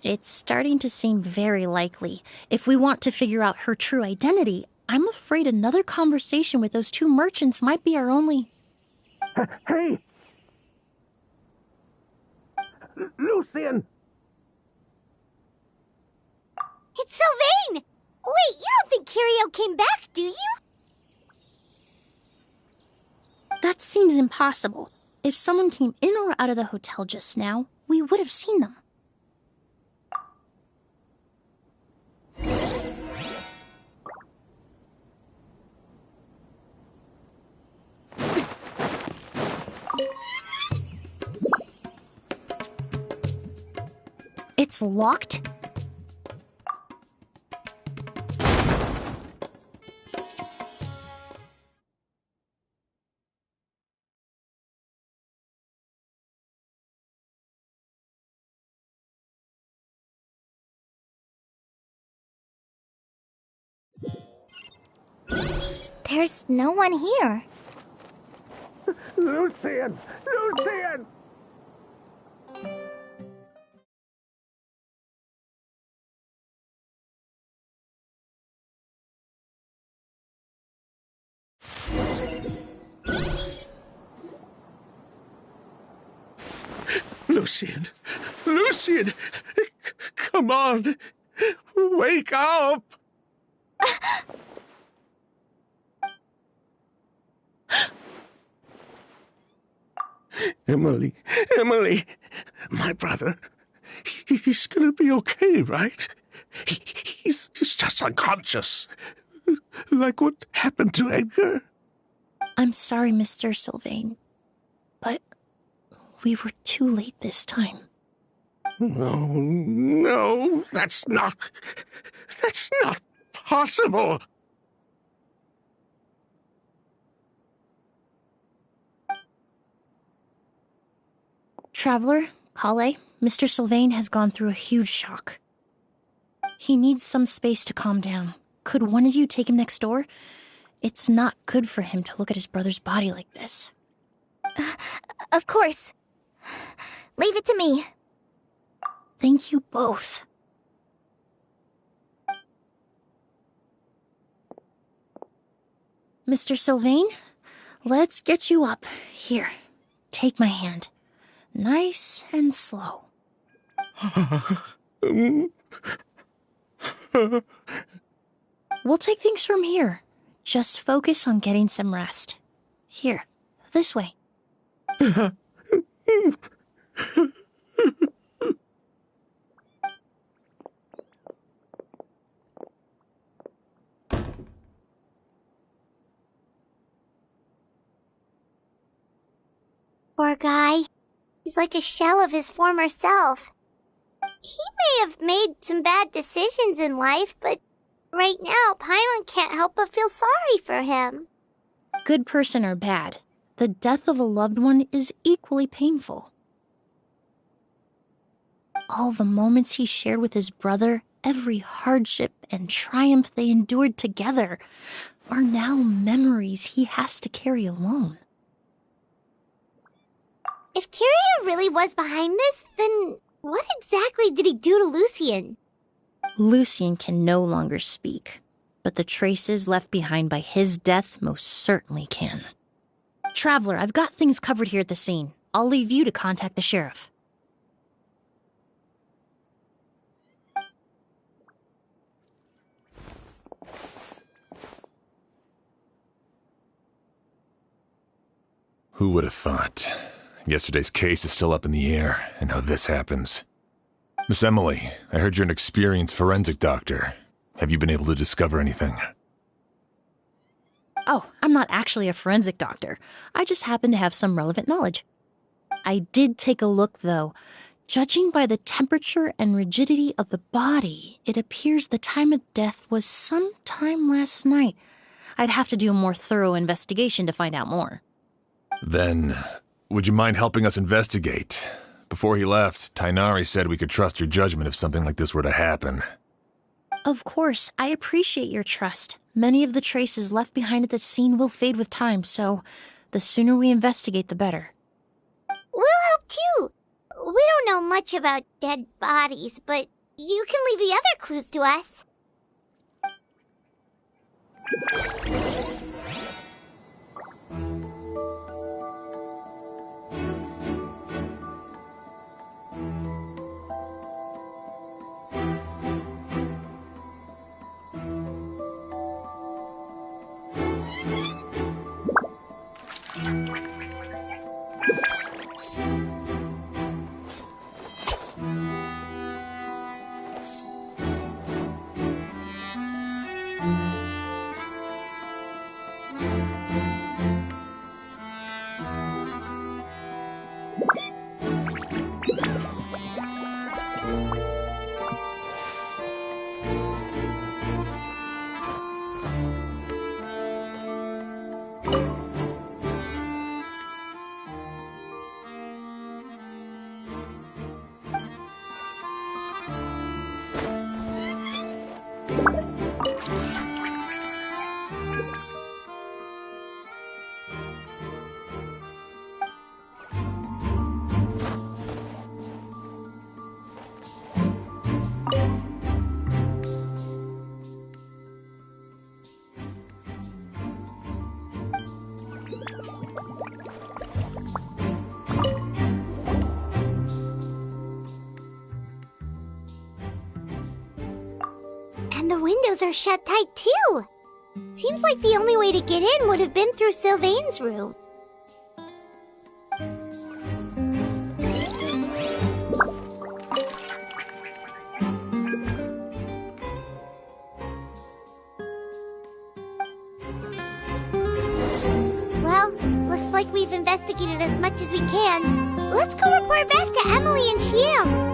It's starting to seem very likely. If we want to figure out her true identity, I'm afraid another conversation with those two merchants might be our only... Hey! Lucian! It's Sylvain! Wait, you don't think Kirio came back, do you? That seems impossible. If someone came in or out of the hotel just now, we would have seen them. It's locked? There's no one here. Lucian! Lucian! Lucian! Lucian! Come on! Wake up! Emily, Emily, my brother, he's gonna be okay, right? He's just unconscious. Like what happened to Edgar. I'm sorry, Mr. Sylvain, but we were too late this time. No, that's not possible. Traveler, Kale, Mr. Sylvain has gone through a huge shock. He needs some space to calm down. Could one of you take him next door? It's not good for him to look at his brother's body like this. Of course. Leave it to me. Thank you both. Mr. Sylvain, let's get you up. Here, take my hand. Nice and slow. We'll take things from here. Just focus on getting some rest. Here, this way. Poor guy. He's like a shell of his former self. He may have made some bad decisions in life, but right now, Paimon can't help but feel sorry for him. Good person or bad, the death of a loved one is equally painful. All the moments he shared with his brother, every hardship and triumph they endured together, are now memories he has to carry alone. If Kiria really was behind this, then what exactly did he do to Lucian? Lucian can no longer speak, but the traces left behind by his death most certainly can. Traveler, I've got things covered here at the scene. I'll leave you to contact the sheriff. Who would have thought? Yesterday's case is still up in the air, and now this happens. Miss Emily, I heard you're an experienced forensic doctor. Have you been able to discover anything? Oh, I'm not actually a forensic doctor. I just happen to have some relevant knowledge. I did take a look, though. Judging by the temperature and rigidity of the body, it appears the time of death was sometime last night. I'd have to do a more thorough investigation to find out more. Then, would you mind helping us investigate? Before he left, Tighnari said we could trust your judgment if something like this were to happen. Of course, I appreciate your trust. Many of the traces left behind at the scene will fade with time, so the sooner we investigate, the better. We'll help too. We don't know much about dead bodies, but you can leave the other clues to us. And the windows are shut tight too. Seems like the only way to get in would have been through Sylvain's room. Well, looks like we've investigated as much as we can. Let's go report back to Emily and Chiam.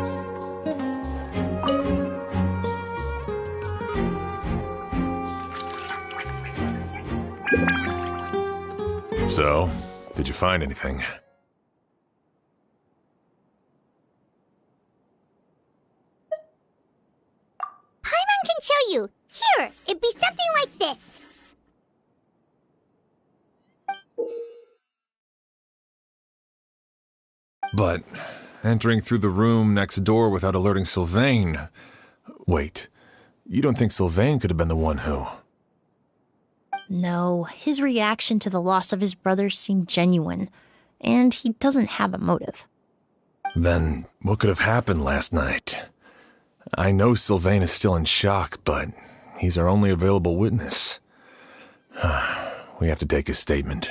So, did you find anything? Paimon can show you. Here, it'd be something like this. But entering through the room next door without alerting Sylvain... Wait, you don't think Sylvain could have been the one who... No, his reaction to the loss of his brother seemed genuine, and he doesn't have a motive. Then what could have happened last night? I know Sylvain is still in shock, but he's our only available witness. We have to take his statement.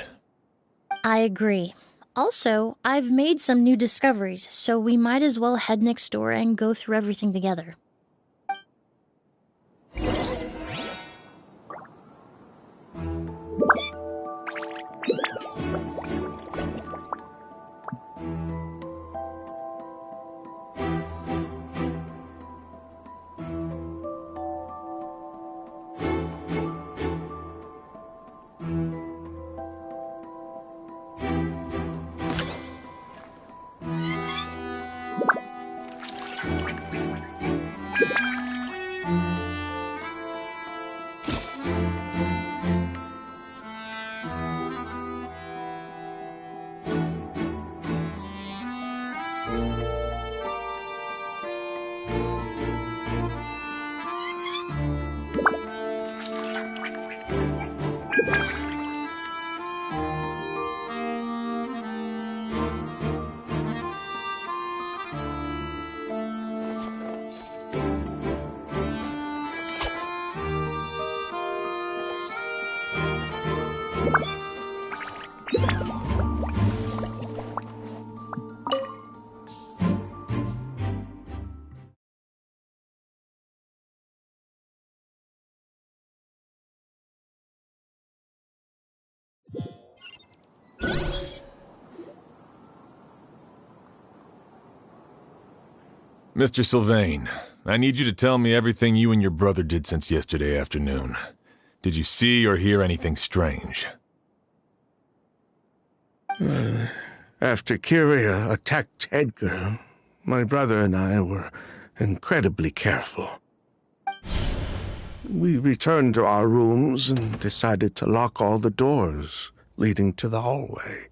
I agree. Also, I've made some new discoveries, so we might as well head next door and go through everything together. Mr. Sylvain, I need you to tell me everything you and your brother did since yesterday afternoon. Did you see or hear anything strange? After Kyria attacked Edgar, my brother and I were incredibly careful. We returned to our rooms and decided to lock all the doors leading to the hallway.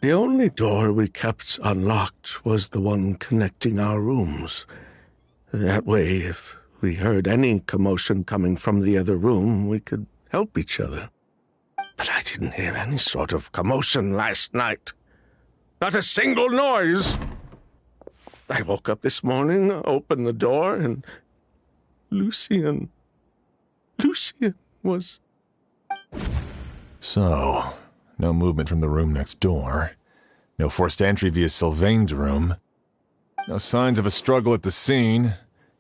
The only door we kept unlocked was the one connecting our rooms. That way, if we heard any commotion coming from the other room, we could help each other. But I didn't hear any sort of commotion last night. Not a single noise. I woke up this morning, opened the door, and Lucian was... So, no movement from the room next door. No forced entry via Sylvain's room. No signs of a struggle at the scene.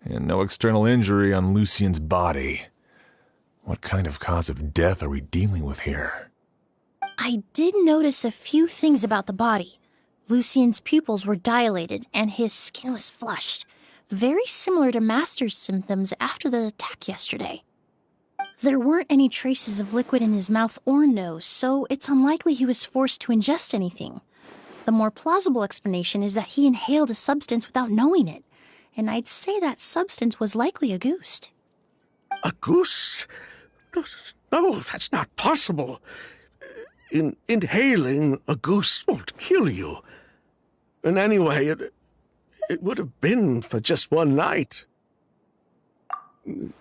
And no external injury on Lucian's body. What kind of cause of death are we dealing with here? I did notice a few things about the body. Lucian's pupils were dilated, and his skin was flushed. Very similar to Master's symptoms after the attack yesterday. There weren't any traces of liquid in his mouth or nose, so it's unlikely he was forced to ingest anything. The more plausible explanation is that he inhaled a substance without knowing it, and I'd say that substance was likely a ghost. A goose? No, that's not possible. Inhaling a goose won't kill you. And anyway, it would have been for just one night.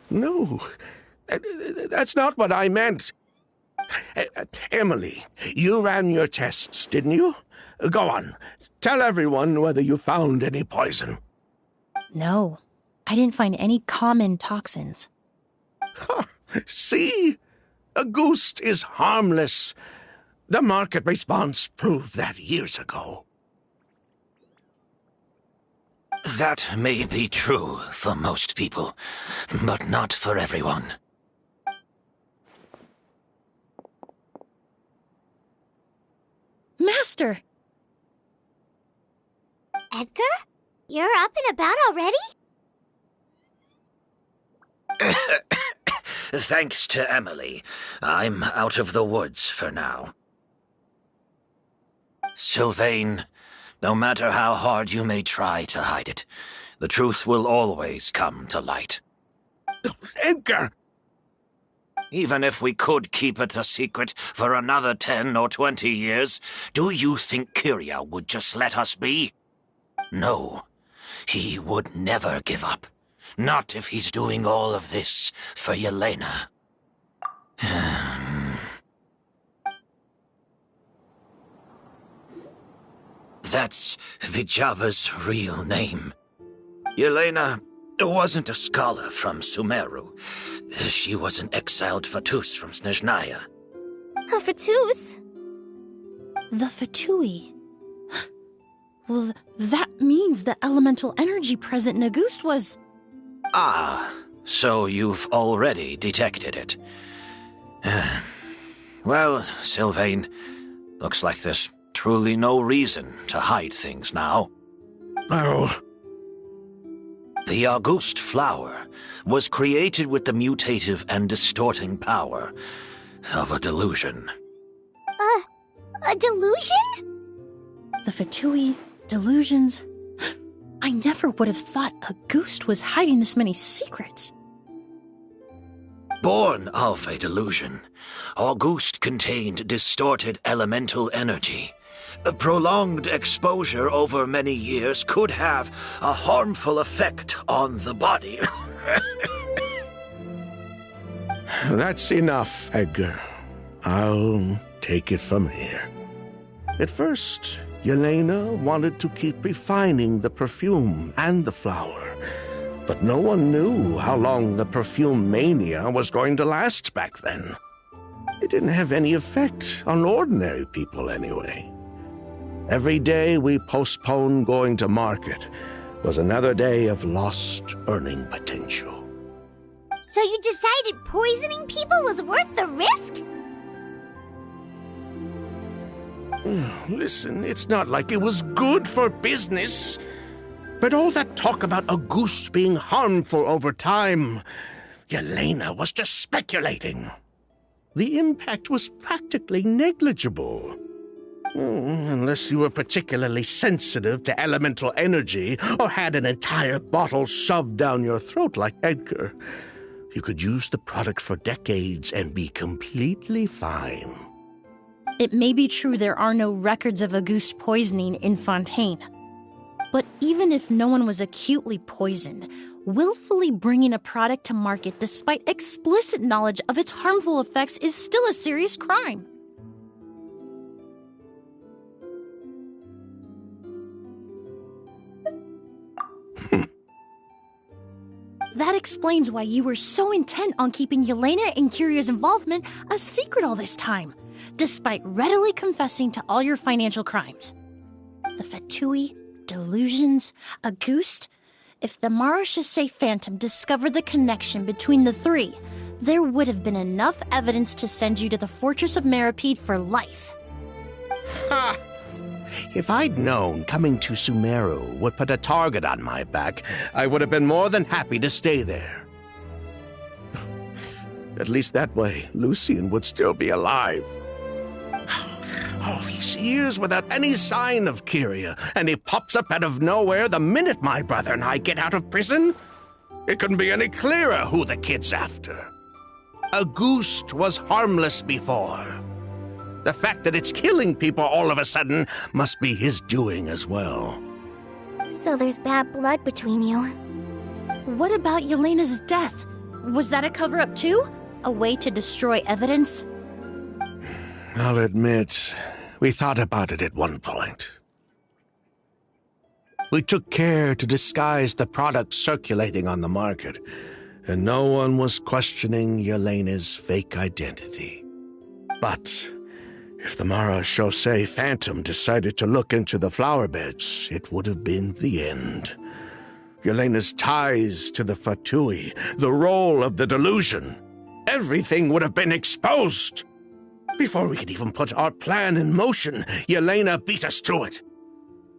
No, that's not what I meant. Emily, you ran your tests, didn't you? Go on, tell everyone whether you found any poison. No, I didn't find any common toxins. See? A ghost is harmless. The market response proved that years ago. That may be true for most people, but not for everyone. Master! Edgar? You're up and about already? Thanks to Emily, I'm out of the woods for now. Sylvain, no matter how hard you may try to hide it, the truth will always come to light. Edgar! Even if we could keep it a secret for another 10 or 20 years, do you think Kyria would just let us be? No, he would never give up. Not if he's doing all of this for Yelena. That's Vijava's real name. Yelena wasn't a scholar from Sumeru. She was an exiled Fatus from Snezhnaya. A Fatus? The Fatui. Well, that means the elemental energy present in Auguste was... Ah, so you've already detected it. Well, Sylvain, looks like there's truly no reason to hide things now. Oh. The Auguste flower was created with the mutative and distorting power of a delusion. A delusion? The Fatui, delusions... I never would have thought Auguste was hiding this many secrets. Born of a delusion, Auguste contained distorted elemental energy. A prolonged exposure over many years could have a harmful effect on the body. That's enough, Edgar. I'll take it from here. At first, Yelena wanted to keep refining the perfume and the flower, but no one knew how long the perfume mania was going to last back then. It didn't have any effect on ordinary people anyway. Every day we postponed going to market was another day of lost earning potential. So you decided poisoning people was worth the risk? Listen, it's not like it was good for business. But all that talk about Auguste being harmful over time, Yelena was just speculating. The impact was practically negligible. Unless you were particularly sensitive to elemental energy or had an entire bottle shoved down your throat like Edgar, you could use the product for decades and be completely fine. It may be true there are no records of Auguste poisoning in Fontaine. But even if no one was acutely poisoned, willfully bringing a product to market despite explicit knowledge of its harmful effects is still a serious crime. That explains why you were so intent on keeping Yelena and Kyria's involvement a secret all this time, despite readily confessing to all your financial crimes. The Fatui, delusions, Auguste. If the Marechaussee Phantom discovered the connection between the three, there would have been enough evidence to send you to the Fortress of Meripede for life. Ha! If I'd known coming to Sumeru would put a target on my back, I would have been more than happy to stay there. At least that way, Lucien would still be alive. All these years without any sign of Kyria, and he pops up out of nowhere the minute my brother and I get out of prison? It couldn't be any clearer who the kid's after. Auguste was harmless before. The fact that it's killing people all of a sudden must be his doing as well. So there's bad blood between you. What about Yelena's death? Was that a cover-up too? A way to destroy evidence? I'll admit, we thought about it at one point. We took care to disguise the products circulating on the market, and no one was questioning Yelena's fake identity. But if the Marechaussee Phantom decided to look into the flower beds, it would have been the end. Yelena's ties to the Fatui, the role of the delusion, everything would have been exposed. Before we could even put our plan in motion, Yelena beat us to it.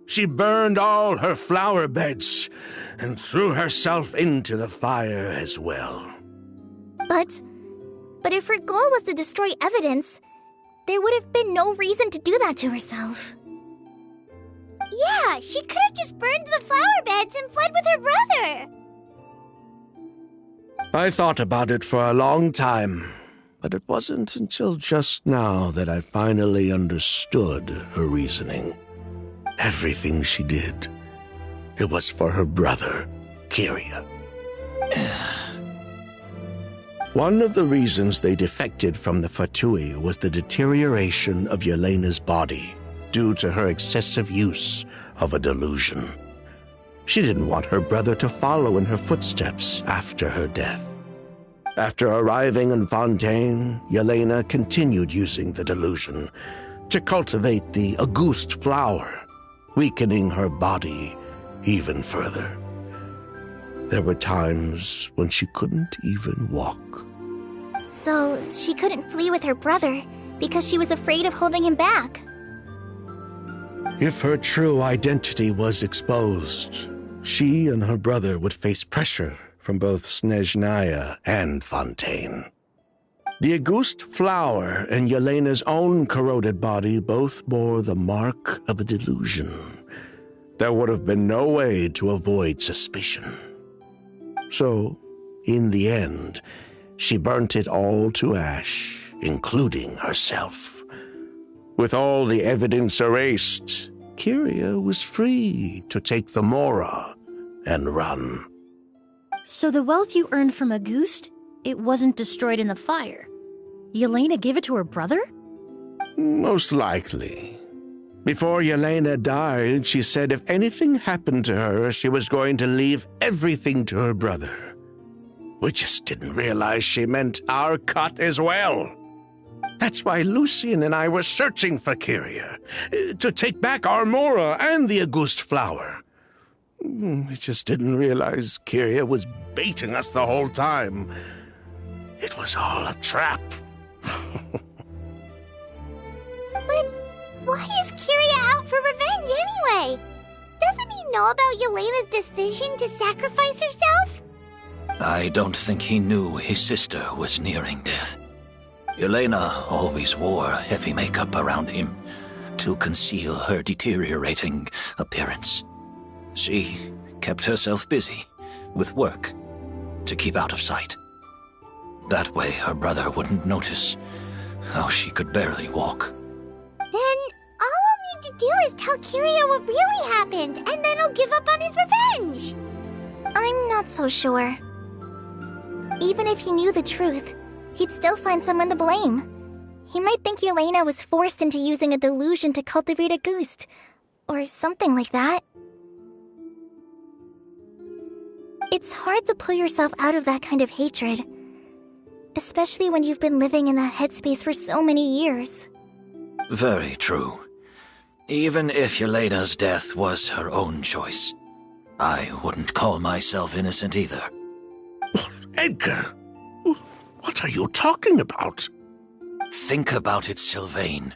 She burned all her flower beds and threw herself into the fire as well. But if her goal was to destroy evidence, there would have been no reason to do that to herself. Yeah, she could have just burned the flower beds and fled with her brother. I thought about it for a long time, but it wasn't until just now that I finally understood her reasoning. Everything she did, it was for her brother, Kyria. One of the reasons they defected from the Fatui was the deterioration of Yelena's body due to her excessive use of a delusion. She didn't want her brother to follow in her footsteps after her death. After arriving in Fontaine, Yelena continued using the delusion to cultivate the Auguste flower, weakening her body even further. There were times when she couldn't even walk. So she couldn't flee with her brother because she was afraid of holding him back. If her true identity was exposed, she and her brother would face pressure from both Snezhnaya and Fontaine. The Auguste flower and Yelena's own corroded body both bore the mark of a delusion. There would have been no way to avoid suspicion. So, in the end, she burnt it all to ash, including herself. With all the evidence erased, Kyria was free to take the Mora and run. So the wealth you earned from Auguste, it wasn't destroyed in the fire. Yelena gave it to her brother? Most likely. Before Yelena died, she said if anything happened to her, she was going to leave everything to her brother. We just didn't realize she meant our cut as well. That's why Lucien and I were searching for Kyria, to take back our Mora and the Auguste flower. We just didn't realize Kyria was baiting us the whole time. It was all a trap. But why is Kyria out for revenge anyway? Doesn't he know about Yelena's decision to sacrifice herself? I don't think he knew his sister was nearing death. Yelena always wore heavy makeup around him to conceal her deteriorating appearance. She kept herself busy with work to keep out of sight. That way her brother wouldn't notice how she could barely walk. Then all we'll need to do is tell Kyria what really happened, and then he'll give up on his revenge. I'm not so sure. Even if he knew the truth, he'd still find someone to blame. He might think Yelena was forced into using a delusion to cultivate a Auguste, or something like that. It's hard to pull yourself out of that kind of hatred, especially when you've been living in that headspace for so many years. Very true. Even if Yelena's death was her own choice, I wouldn't call myself innocent either. Edgar, what are you talking about? Think about it, Sylvain.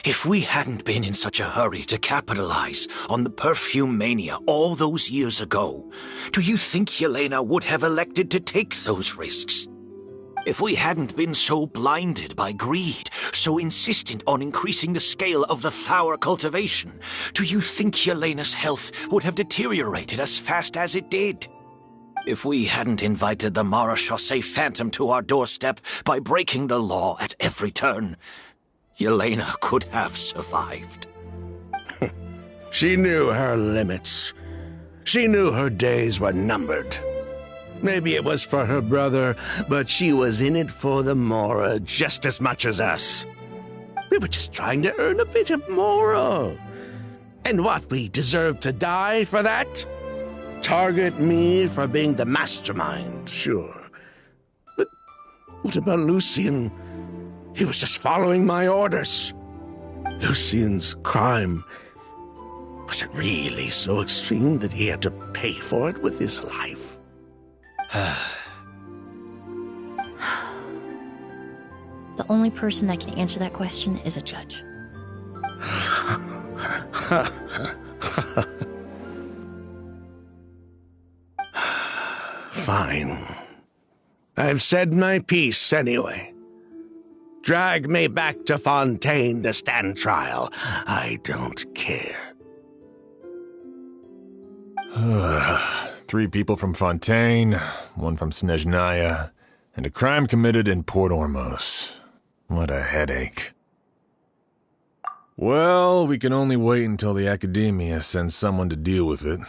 If we hadn't been in such a hurry to capitalize on the perfume mania all those years ago, do you think Yelena would have elected to take those risks? If we hadn't been so blinded by greed, so insistent on increasing the scale of the flower cultivation, do you think Yelena's health would have deteriorated as fast as it did? If we hadn't invited the Marechaussee Phantom to our doorstep by breaking the law at every turn, Yelena could have survived. She knew her limits. She knew her days were numbered. Maybe it was for her brother, but she was in it for the Mora just as much as us. We were just trying to earn a bit of Mora. And what, we deserve to die for that? Target me for being the mastermind, sure. What about Lucien? He was just following my orders. Lucien's crime, was it really so extreme that he had to pay for it with his life? The only person that can answer that question is a judge. Fine. I've said my piece anyway. Drag me back to Fontaine to stand trial. I don't care. 3 people from Fontaine, 1 from Snezhnaya, and a crime committed in Port Ormos. What a headache. Well, we can only wait until the Academia sends someone to deal with it.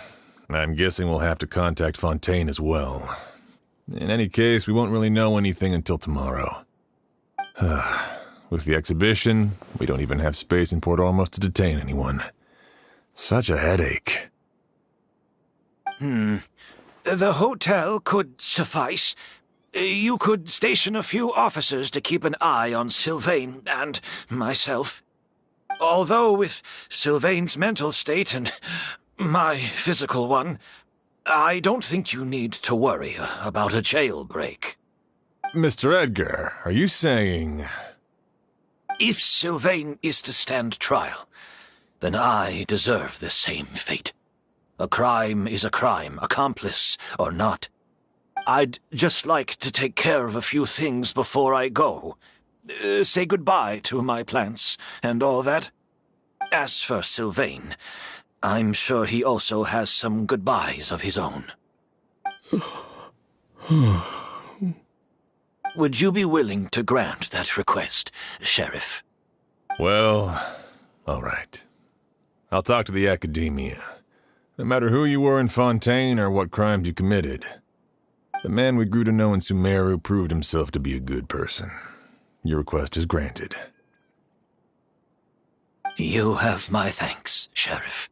I'm guessing we'll have to contact Fontaine as well. In any case, we won't really know anything until tomorrow. With the exhibition, we don't even have space in Port Ormos to detain anyone. Such a headache. The hotel could suffice. You could station a few officers to keep an eye on Sylvain and myself. Although with Sylvain's mental state and my physical one, I don't think you need to worry about a jailbreak. Mr. Edgar, are you saying... If Sylvain is to stand trial, then I deserve the same fate. A crime is a crime, accomplice or not. I'd just like to take care of a few things before I go. Say goodbye to my plants and all that. As for Sylvain, I'm sure he also has some goodbyes of his own. Would you be willing to grant that request, Sheriff? Well, all right. I'll talk to the Academia. No matter who you were in Fontaine or what crimes you committed, the man we grew to know in Sumeru proved himself to be a good person. Your request is granted. You have my thanks, Sheriff.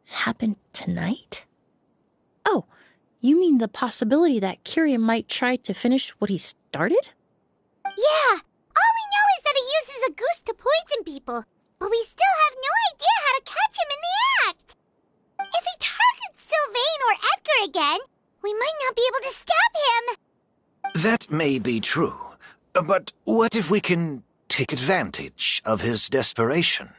Happen tonight? Oh, you mean the possibility that Kiria might try to finish what he started? Yeah, all we know is that he uses a goose to poison people, but we still have no idea how to catch him in the act. If he targets Sylvain or Edgar again, we might not be able to stop him. That may be true, but what if we can take advantage of his desperation?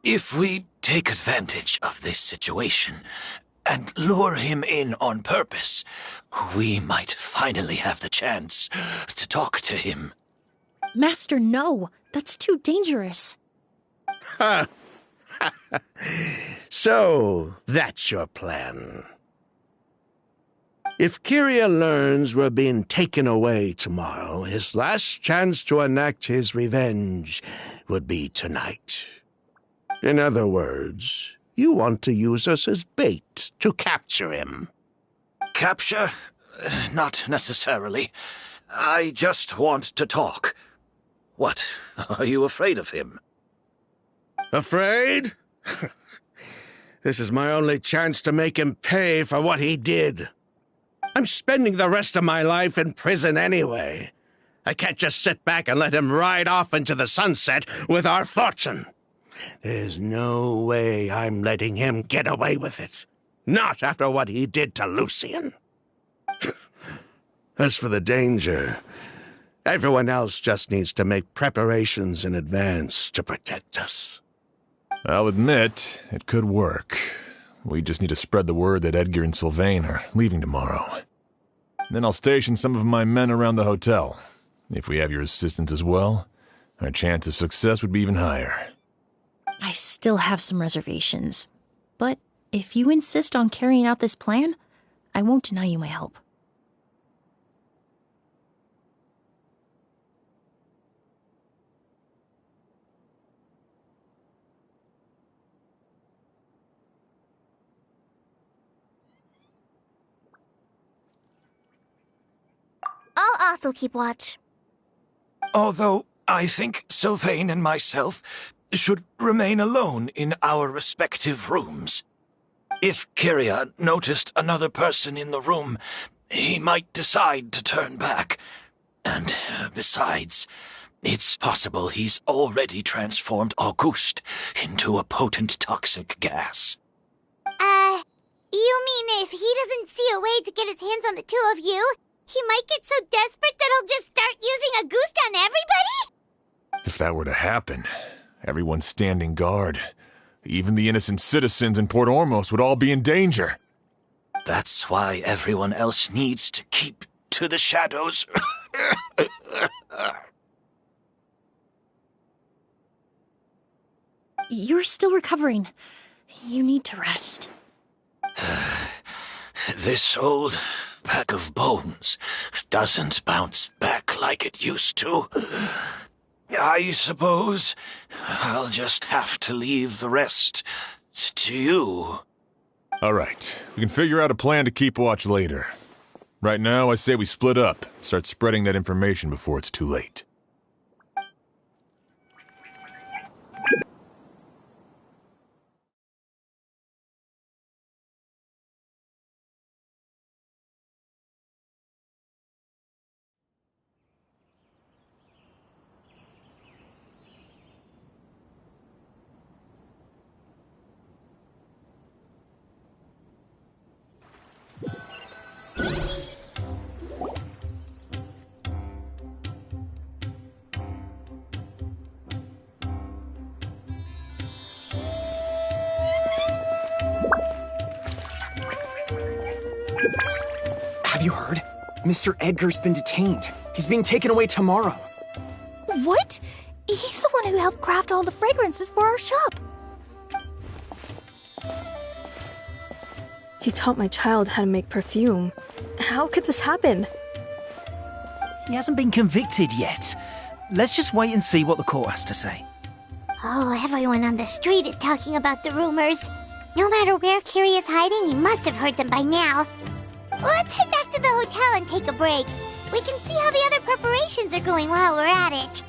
If we take advantage of this situation and lure him in on purpose, we might finally have the chance to talk to him. Master, no. That's too dangerous. So, that's your plan. If Kiria learns we're being taken away tomorrow, his last chance to enact his revenge would be tonight. In other words, you want to use us as bait to capture him. Capture? Not necessarily. I just want to talk. What? Are you afraid of him? Afraid? This is my only chance to make him pay for what he did. I'm spending the rest of my life in prison anyway. I can't just sit back and let him ride off into the sunset with our fortune. There's no way I'm letting him get away with it. Not after what he did to Lucien. As for the danger, Everyone else just needs to make preparations in advance to protect us. I'll admit, it could work. We just need to spread the word that Edgar and Sylvain are leaving tomorrow. Then I'll station some of my men around the hotel. If we have your assistance as well, our chance of success would be even higher. I still have some reservations. But if you insist on carrying out this plan, I won't deny you my help. I'll also keep watch. Although I think Sylvain and myself should remain alone in our respective rooms. If Kyria noticed another person in the room, he might decide to turn back. And besides, it's possible he's already transformed Auguste into a potent toxic gas. You mean if he doesn't see a way to get his hands on the two of you, he might get so desperate that he'll just start using Auguste on everybody? If that were to happen, everyone's standing guard. Even the innocent citizens in Port Ormos would all be in danger. That's why everyone else needs to keep to the shadows. You're still recovering. You need to rest. This old pack of bones doesn't bounce back like it used to. I suppose I'll just have to leave the rest to you. All right, we can figure out a plan to keep watch later. Right now, I say we split up, start spreading that information before it's too late. Have you heard? Mr. Edgar's been detained. He's being taken away tomorrow. What? He's the one who helped craft all the fragrances for our shop. He taught my child how to make perfume. How could this happen? He hasn't been convicted yet. Let's just wait and see what the court has to say. Oh, everyone on the street is talking about the rumors. No matter where Kyria is hiding, he must have heard them by now. Let's head back to the hotel and take a break. We can see how the other preparations are going while we're at it.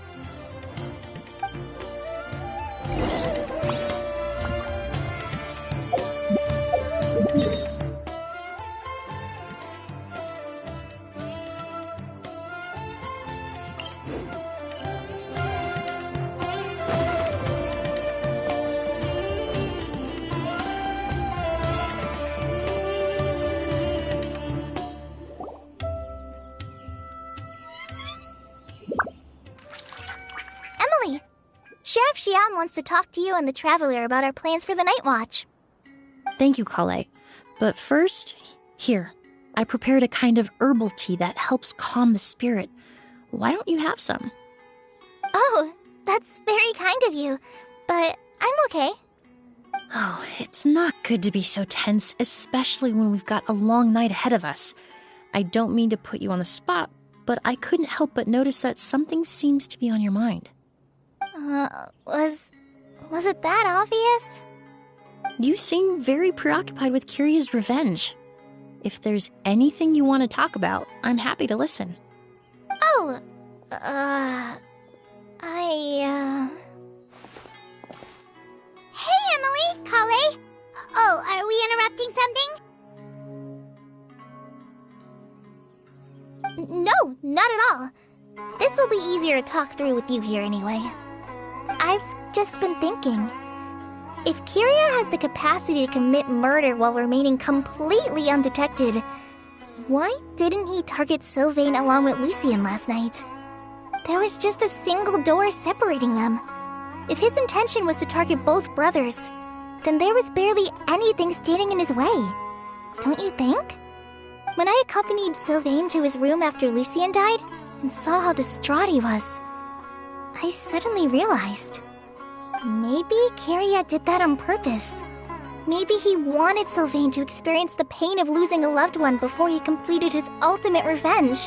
Sheriff Xian wants to talk to you and the Traveler about our plans for the Night Watch. Thank you, Kale. But first, here. I prepared a kind of herbal tea that helps calm the spirit. Why don't you have some? Oh, that's very kind of you. But I'm okay. Oh, it's not good to be so tense, especially when we've got a long night ahead of us. I don't mean to put you on the spot, but I couldn't help but notice that something seems to be on your mind. Was it that obvious? You seem very preoccupied with Kyria's revenge. If there's anything you want to talk about, I'm happy to listen. Oh, Hey, Emily, Kale. Oh, are we interrupting something? No, not at all. This will be easier to talk through with you here anyway. I've just been thinking. If Kyria has the capacity to commit murder while remaining completely undetected, why didn't he target Sylvain along with Lucien last night? There was just a single door separating them. If his intention was to target both brothers, then there was barely anything standing in his way. Don't you think? When I accompanied Sylvain to his room after Lucien died, and saw how distraught he was, I suddenly realized, maybe Kyria did that on purpose. Maybe he wanted Sylvain to experience the pain of losing a loved one before he completed his ultimate revenge.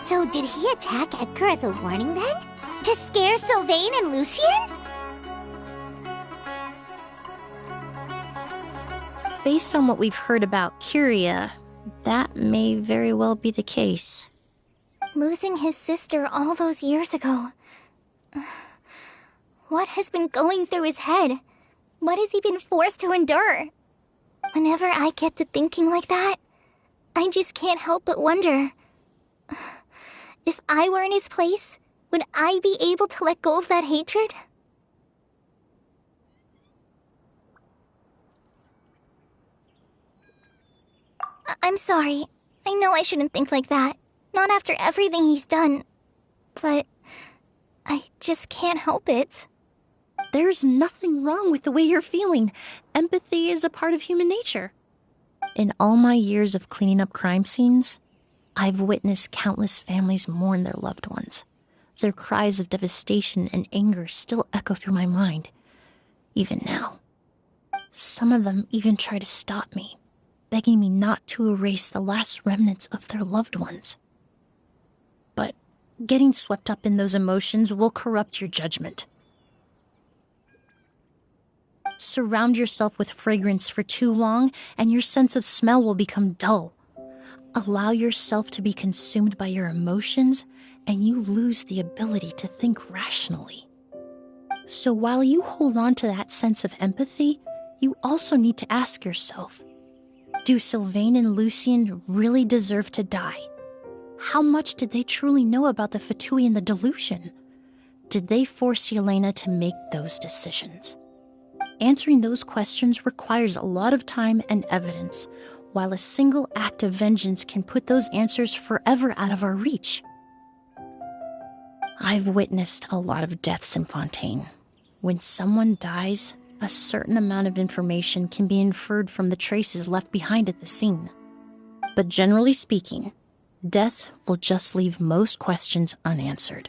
So did he attack Edgar as a warning then? To scare Sylvain and Lucien? Based on what we've heard about Kyria, that may very well be the case. Losing his sister all those years ago. What has been going through his head? What has he been forced to endure? Whenever I get to thinking like that, I just can't help but wonder. If I were in his place, would I be able to let go of that hatred? I'm sorry. I know I shouldn't think like that. Not after everything he's done. But I just can't help it. There's nothing wrong with the way you're feeling. Empathy is a part of human nature. In all my years of cleaning up crime scenes, I've witnessed countless families mourn their loved ones. Their cries of devastation and anger still echo through my mind, even now. Some of them even try to stop me, begging me not to erase the last remnants of their loved ones. But getting swept up in those emotions will corrupt your judgment. Surround yourself with fragrance for too long, and your sense of smell will become dull. Allow yourself to be consumed by your emotions, and you lose the ability to think rationally. So while you hold on to that sense of empathy, you also need to ask yourself, do Sylvain and Lucien really deserve to die? How much did they truly know about the Fatui and the delusion? Did they force Yelena to make those decisions? Answering those questions requires a lot of time and evidence, while a single act of vengeance can put those answers forever out of our reach. I've witnessed a lot of deaths in Fontaine. When someone dies, a certain amount of information can be inferred from the traces left behind at the scene. But generally speaking, death will just leave most questions unanswered,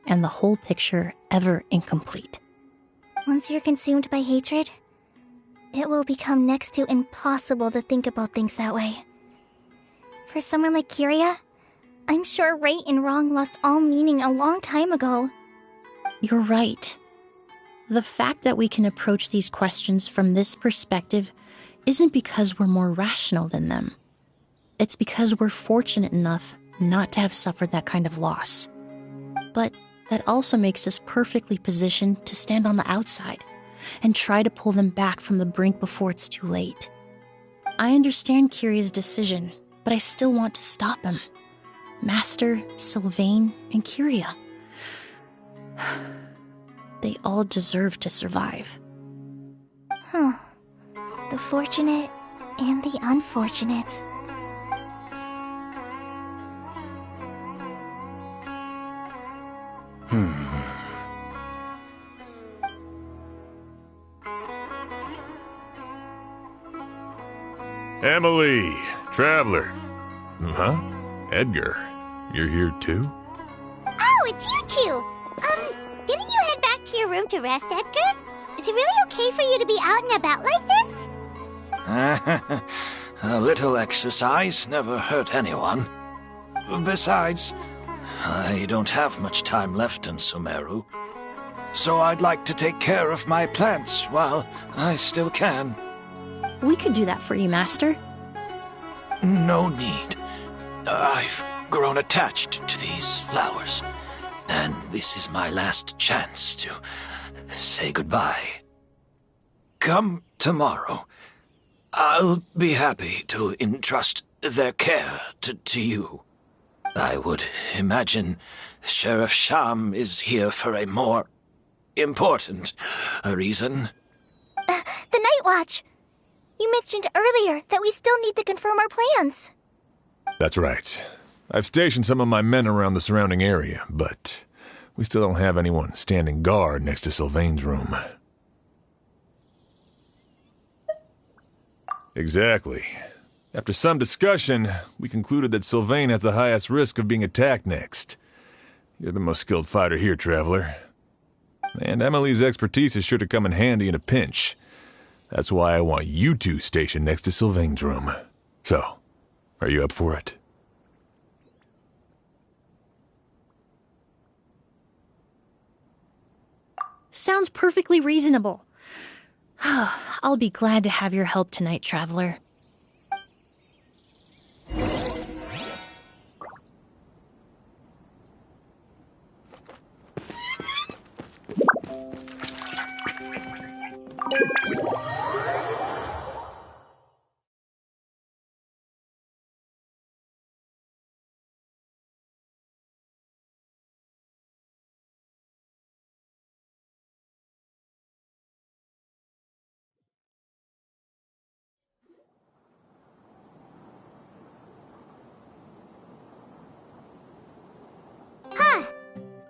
and the whole picture ever incomplete. Once you're consumed by hatred, it will become next to impossible to think about things that way. For someone like Kyria, I'm sure right and wrong lost all meaning a long time ago. You're right. The fact that we can approach these questions from this perspective isn't because we're more rational than them. It's because we're fortunate enough not to have suffered that kind of loss. But that also makes us perfectly positioned to stand on the outside and try to pull them back from the brink before it's too late. I understand Kyria's decision, but I still want to stop him. Master, Sylvain, and Kyria. They all deserve to survive. The fortunate and the unfortunate. Emily, Traveler. Huh? Edgar, you're here too? Oh, it's you two! Didn't you head back to your room to rest, Edgar? Is it really okay for you to be out and about like this? A little exercise never hurt anyone. Besides, I don't have much time left in Sumeru, so I'd like to take care of my plants while I still can. We could do that for you, Master. No need. I've grown attached to these flowers, and this is my last chance to say goodbye. Come tomorrow. I'll be happy to entrust their care to you. I would imagine Sheriff Sham is here for a more important reason. The Night Watch! You mentioned earlier that we still need to confirm our plans. That's right. I've stationed some of my men around the surrounding area, but we still don't have anyone standing guard next to Sylvain's room. Exactly. After some discussion, we concluded that Sylvain has the highest risk of being attacked next. You're the most skilled fighter here, Traveler. And Emily's expertise is sure to come in handy in a pinch. That's why I want you two stationed next to Sylvain's room. So, are you up for it? Sounds perfectly reasonable. I'll be glad to have your help tonight, Traveler.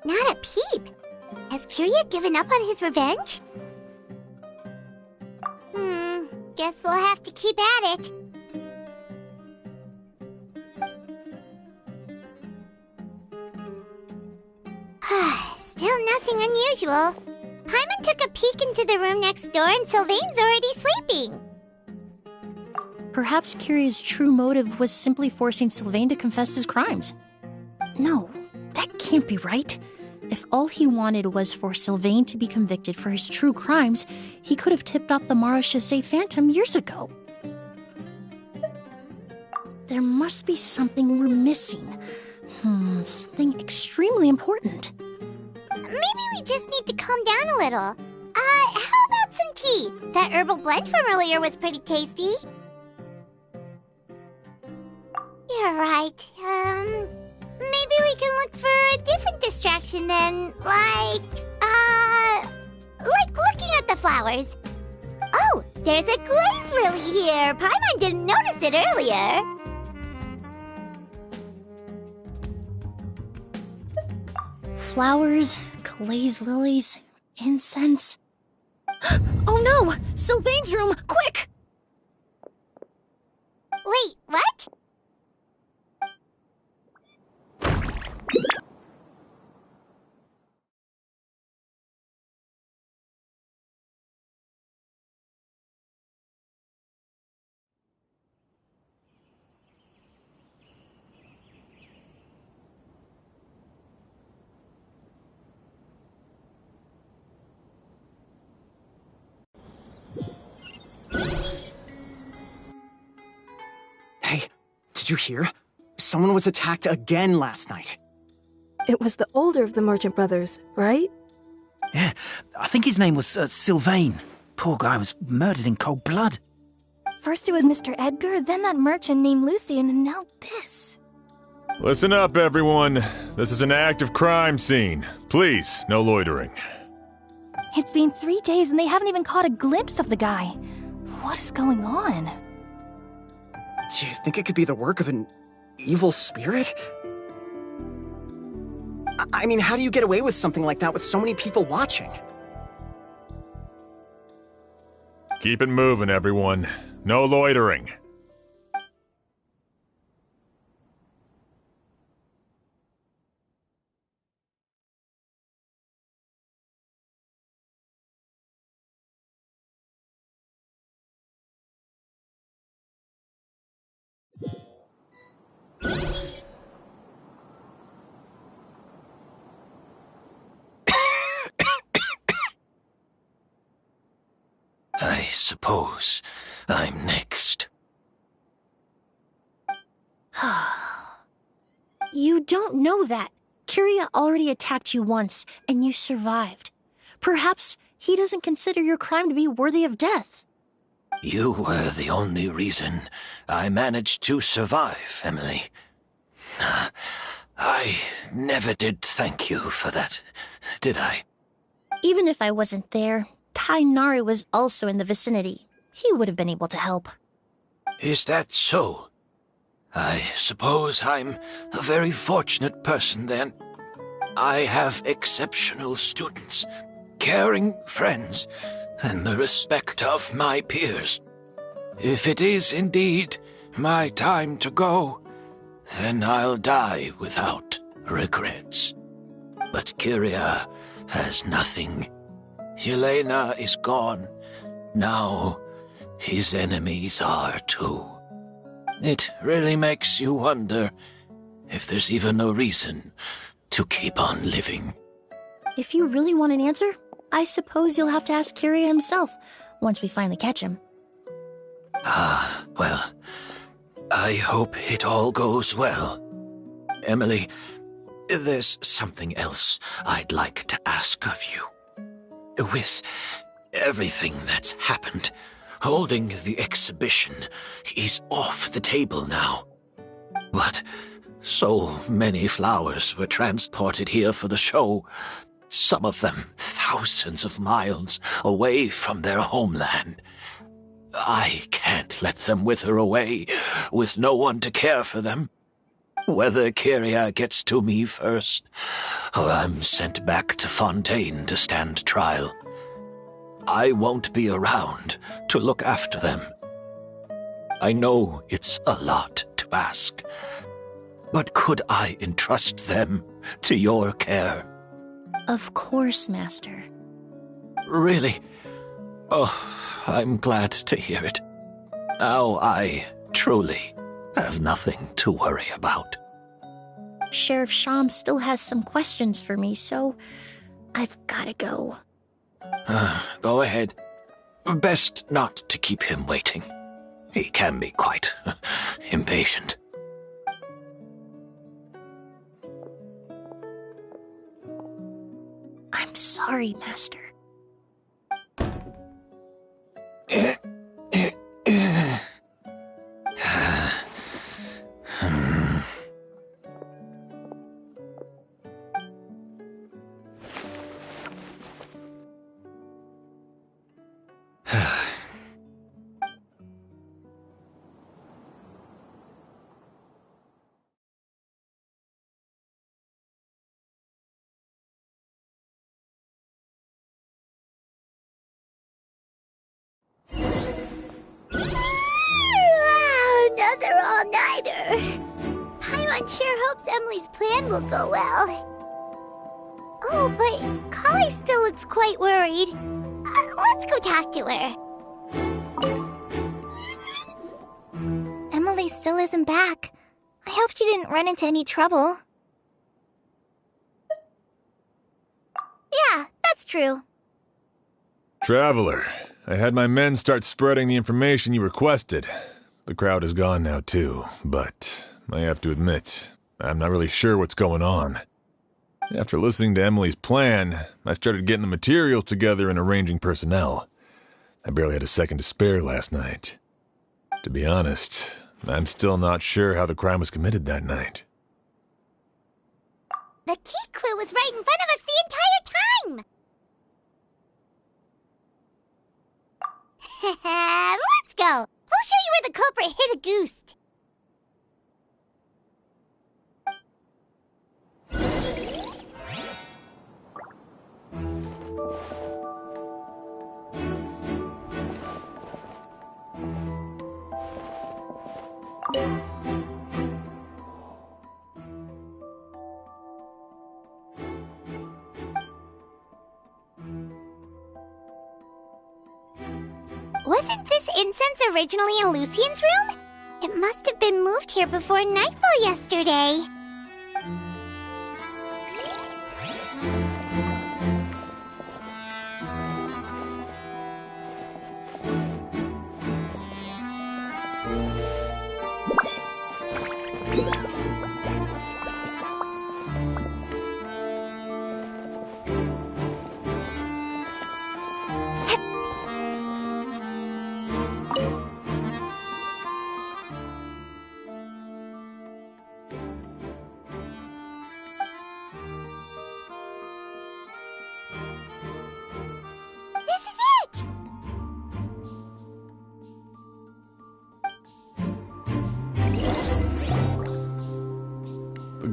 Not a peep. Has Kiria given up on his revenge? Guess we'll have to keep at it. Still nothing unusual. Paimon took a peek into the room next door and Sylvain's already sleeping. Perhaps Kiria's true motive was simply forcing Sylvain to confess his crimes. No, that can't be right. If all he wanted was for Sylvain to be convicted for his true crimes, he could have tipped off the Marechaussee Phantom years ago. There must be something we're missing. Something extremely important. Maybe we just need to calm down a little. How about some tea? That herbal blend from earlier was pretty tasty. You're right. Maybe we can look for a different distraction then, like looking at the flowers. Oh, there's a glaze lily here. Paimon didn't notice it earlier. Flowers, glaze lilies, incense. Oh no! Sylvain's room! Quick! Wait, what? Hey, did you hear? Someone was attacked again last night. It was the older of the merchant brothers, right? Yeah, I think his name was Sylvain. Poor guy was murdered in cold blood. First it was Mr. Edgar, then that merchant named Lucian, and now this. Listen up, everyone. This is an active crime scene. Please, no loitering. It's been 3 days and they haven't even caught a glimpse of the guy. What is going on? Do you think it could be the work of an evil spirit? I mean, how do you get away with something like that with so many people watching? Keep it moving, everyone. No loitering. I suppose I'm next. You don't know that. Kiria already attacked you once, and you survived. Perhaps he doesn't consider your crime to be worthy of death. You were the only reason I managed to survive, Emily. I never did thank you for that, did I? Even if I wasn't there, Tainari was also in the vicinity. He would have been able to help. Is that so? I suppose I'm a very fortunate person then. I have exceptional students, caring friends, and the respect of my peers. If it is indeed my time to go, then I'll die without regrets. But Kyria has nothing. Yelena is gone. Now his enemies are too. It really makes you wonder if there's even a reason to keep on living. If you really want an answer, I suppose you'll have to ask Kyria himself once we finally catch him. Well, I hope it all goes well. Emily, there's something else I'd like to ask of you. With everything that's happened, holding the exhibition is off the table now. But so many flowers were transported here for the show, some of them thousands of miles away from their homeland. I can't let them wither away with no one to care for them. Whether Kyria gets to me first, or I'm sent back to Fontaine to stand trial, I won't be around to look after them. I know it's a lot to ask, but could I entrust them to your care? Of course, Master. Really? Oh, I'm glad to hear it. Now I truly have nothing to worry about. Sheriff Sham still has some questions for me, so I've gotta go. Go ahead. Best not to keep him waiting. He can be quite impatient. I'm sorry, Master. Another all-nighter. Paimon sure hopes Emily's plan will go well. Oh, but Kali still looks quite worried. Let's go talk to her. Emily still isn't back. I hope she didn't run into any trouble. Yeah, that's true. Traveler, I had my men start spreading the information you requested. The crowd is gone now too, but I have to admit, I'm not really sure what's going on. After listening to Emily's plan, I started getting the materials together and arranging personnel. I barely had a second to spare last night. To be honest, I'm still not sure how the crime was committed that night. The key clue was right in front of us the entire time! Let's go! We'll show you where the culprit hid a goose. Wasn't this incense originally in Lucien's room? It must have been moved here before nightfall yesterday.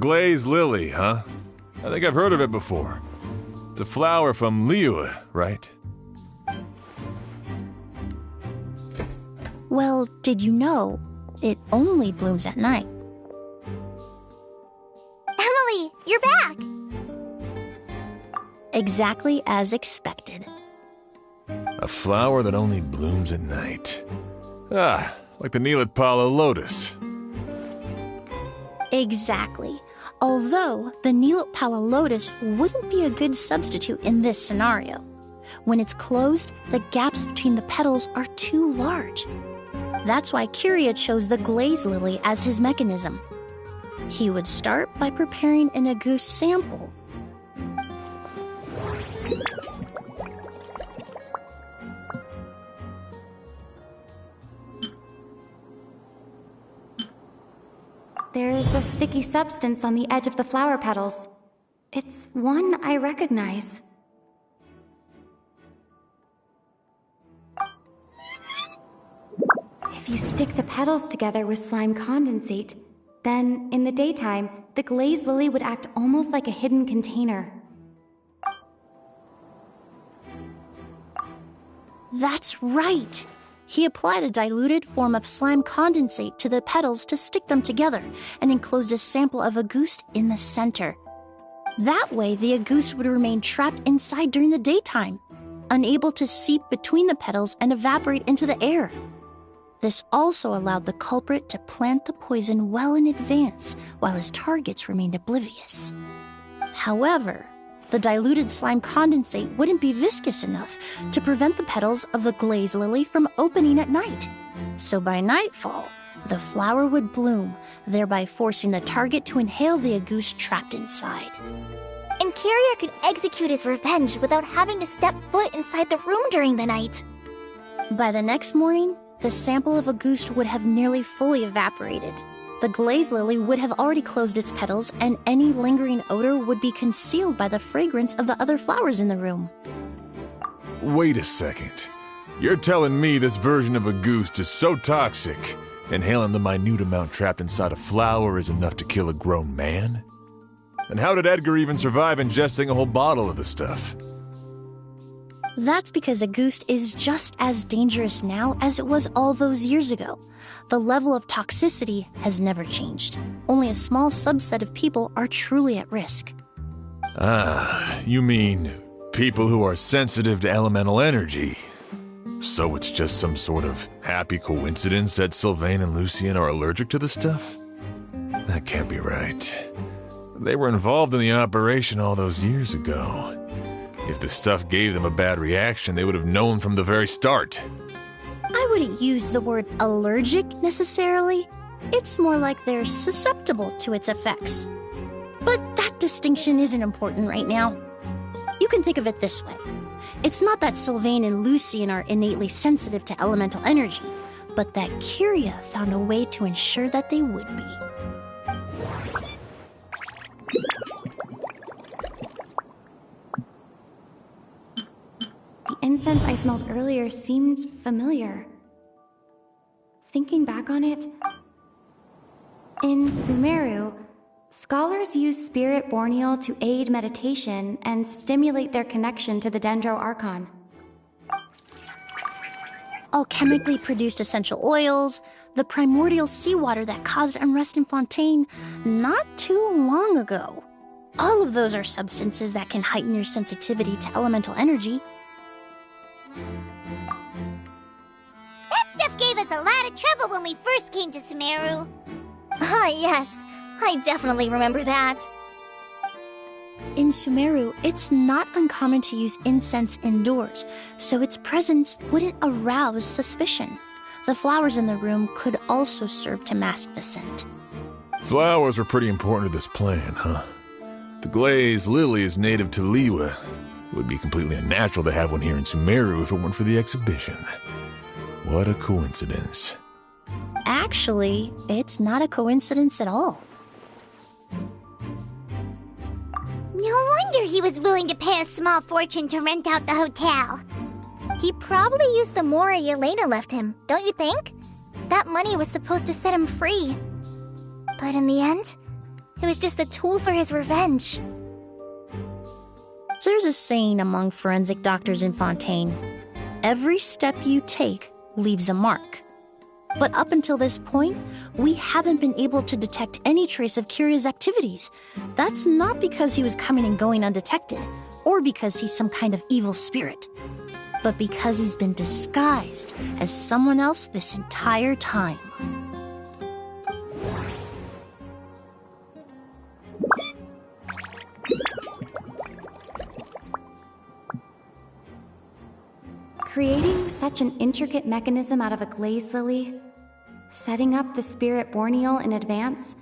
Glazed lily, huh? I think I've heard of it before. It's a flower from Liyue, right? Well, did you know it only blooms at night? Emily, you're back! Exactly as expected. A flower that only blooms at night. Ah, like the Neelitpala lotus. Exactly. Although the Neelitpala lotus wouldn't be a good substitute in this scenario. When it's closed, the gaps between the petals are too large. That's why Kiria chose the glaze lily as his mechanism. He would start by preparing an Agust sample. There's a sticky substance on the edge of the flower petals. It's one I recognize. If you stick the petals together with slime condensate, then in the daytime, the glazed lily would act almost like a hidden container. That's right! He applied a diluted form of slime condensate to the petals to stick them together and enclosed a sample of Agust in the center. That way, the Agust would remain trapped inside during the daytime, unable to seep between the petals and evaporate into the air. This also allowed the culprit to plant the poison well in advance while his targets remained oblivious. However, the diluted slime condensate wouldn't be viscous enough to prevent the petals of the glaze lily from opening at night. So by nightfall, the flower would bloom, thereby forcing the target to inhale the Agust trapped inside. And Kiria could execute his revenge without having to step foot inside the room during the night. By the next morning, the sample of Agust would have nearly fully evaporated. The glaze lily would have already closed its petals, and any lingering odor would be concealed by the fragrance of the other flowers in the room. Wait a second. You're telling me this version of Agust is so toxic, inhaling the minute amount trapped inside a flower is enough to kill a grown man? And how did Edgar even survive ingesting a whole bottle of the stuff? That's because Agust is just as dangerous now as it was all those years ago. The level of toxicity has never changed. Only a small subset of people are truly at risk. Ah, you mean people who are sensitive to elemental energy. So it's just some sort of happy coincidence that Sylvain and Lucien are allergic to the stuff? That can't be right. They were involved in the operation all those years ago. If the stuff gave them a bad reaction, they would have known from the very start. I wouldn't use the word allergic necessarily. It's more like they're susceptible to its effects. But that distinction isn't important right now. You can think of it this way. It's not that Sylvain and Lucien are innately sensitive to elemental energy, but that Kiria found a way to ensure that they would be. The incense I smelled earlier seemed familiar. Thinking back on it, in Sumeru, scholars use spirit borneal to aid meditation and stimulate their connection to the Dendro Archon. Alchemically produced essential oils, the primordial seawater that caused unrest in Fontaine not too long ago. All of those are substances that can heighten your sensitivity to elemental energy. That stuff gave us a lot of trouble when we first came to Sumeru. Ah, yes. I definitely remember that. In Sumeru, it's not uncommon to use incense indoors, so its presence wouldn't arouse suspicion. The flowers in the room could also serve to mask the scent. Flowers are pretty important to this plan, huh? The glazed lily is native to Liyue. It would be completely unnatural to have one here in Sumeru if it weren't for the exhibition. What a coincidence. Actually, it's not a coincidence at all. No wonder he was willing to pay a small fortune to rent out the hotel. He probably used the mora Yelena left him, don't you think? That money was supposed to set him free. But in the end, It was just a tool for his revenge. There's a saying among forensic doctors in Fontaine. Every step you take leaves a mark. But up until this point, we haven't been able to detect any trace of Kiria's activities. That's not because he was coming and going undetected, or because he's some kind of evil spirit, but because he's been disguised as someone else this entire time. Creating such an intricate mechanism out of a glaze lily, setting up the spirit borneal in advance,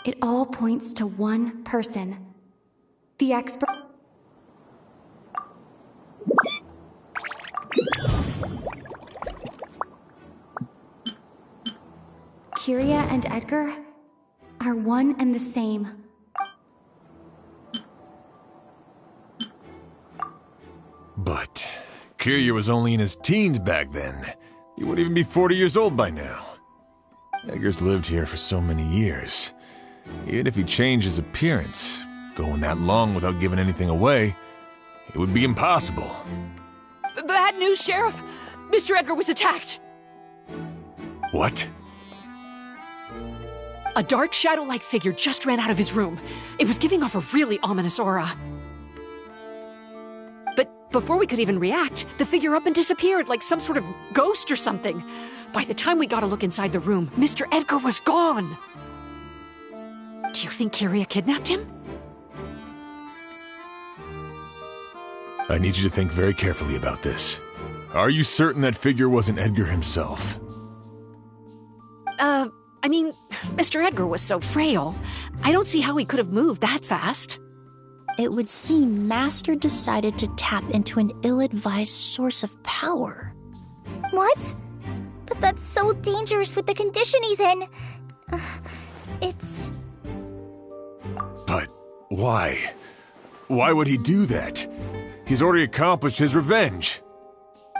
it all points to one person. The expert. Kiria and Edgar are one and the same. But Kiria was only in his teens back then. He wouldn't even be 40 years old by now. Edgar's lived here for so many years. Even if he changed his appearance, going that long without giving anything away, it would be impossible. Bad news, Sheriff! Mr. Edgar was attacked! What? A dark shadow-like figure just ran out of his room. It was giving off a really ominous aura. But before we could even react, the figure up and disappeared like some sort of ghost or something. By the time we got a look inside the room, Mr. Edgar was gone. Do you think Kiria kidnapped him? I need you to think very carefully about this. Are you certain that figure wasn't Edgar himself? I mean, Mr. Edgar was so frail. I don't see how he could have moved that fast. It would seem Master decided to tap into an ill-advised source of power. What? But that's so dangerous with the condition he's in. It's... But why? Why would he do that? He's already accomplished his revenge.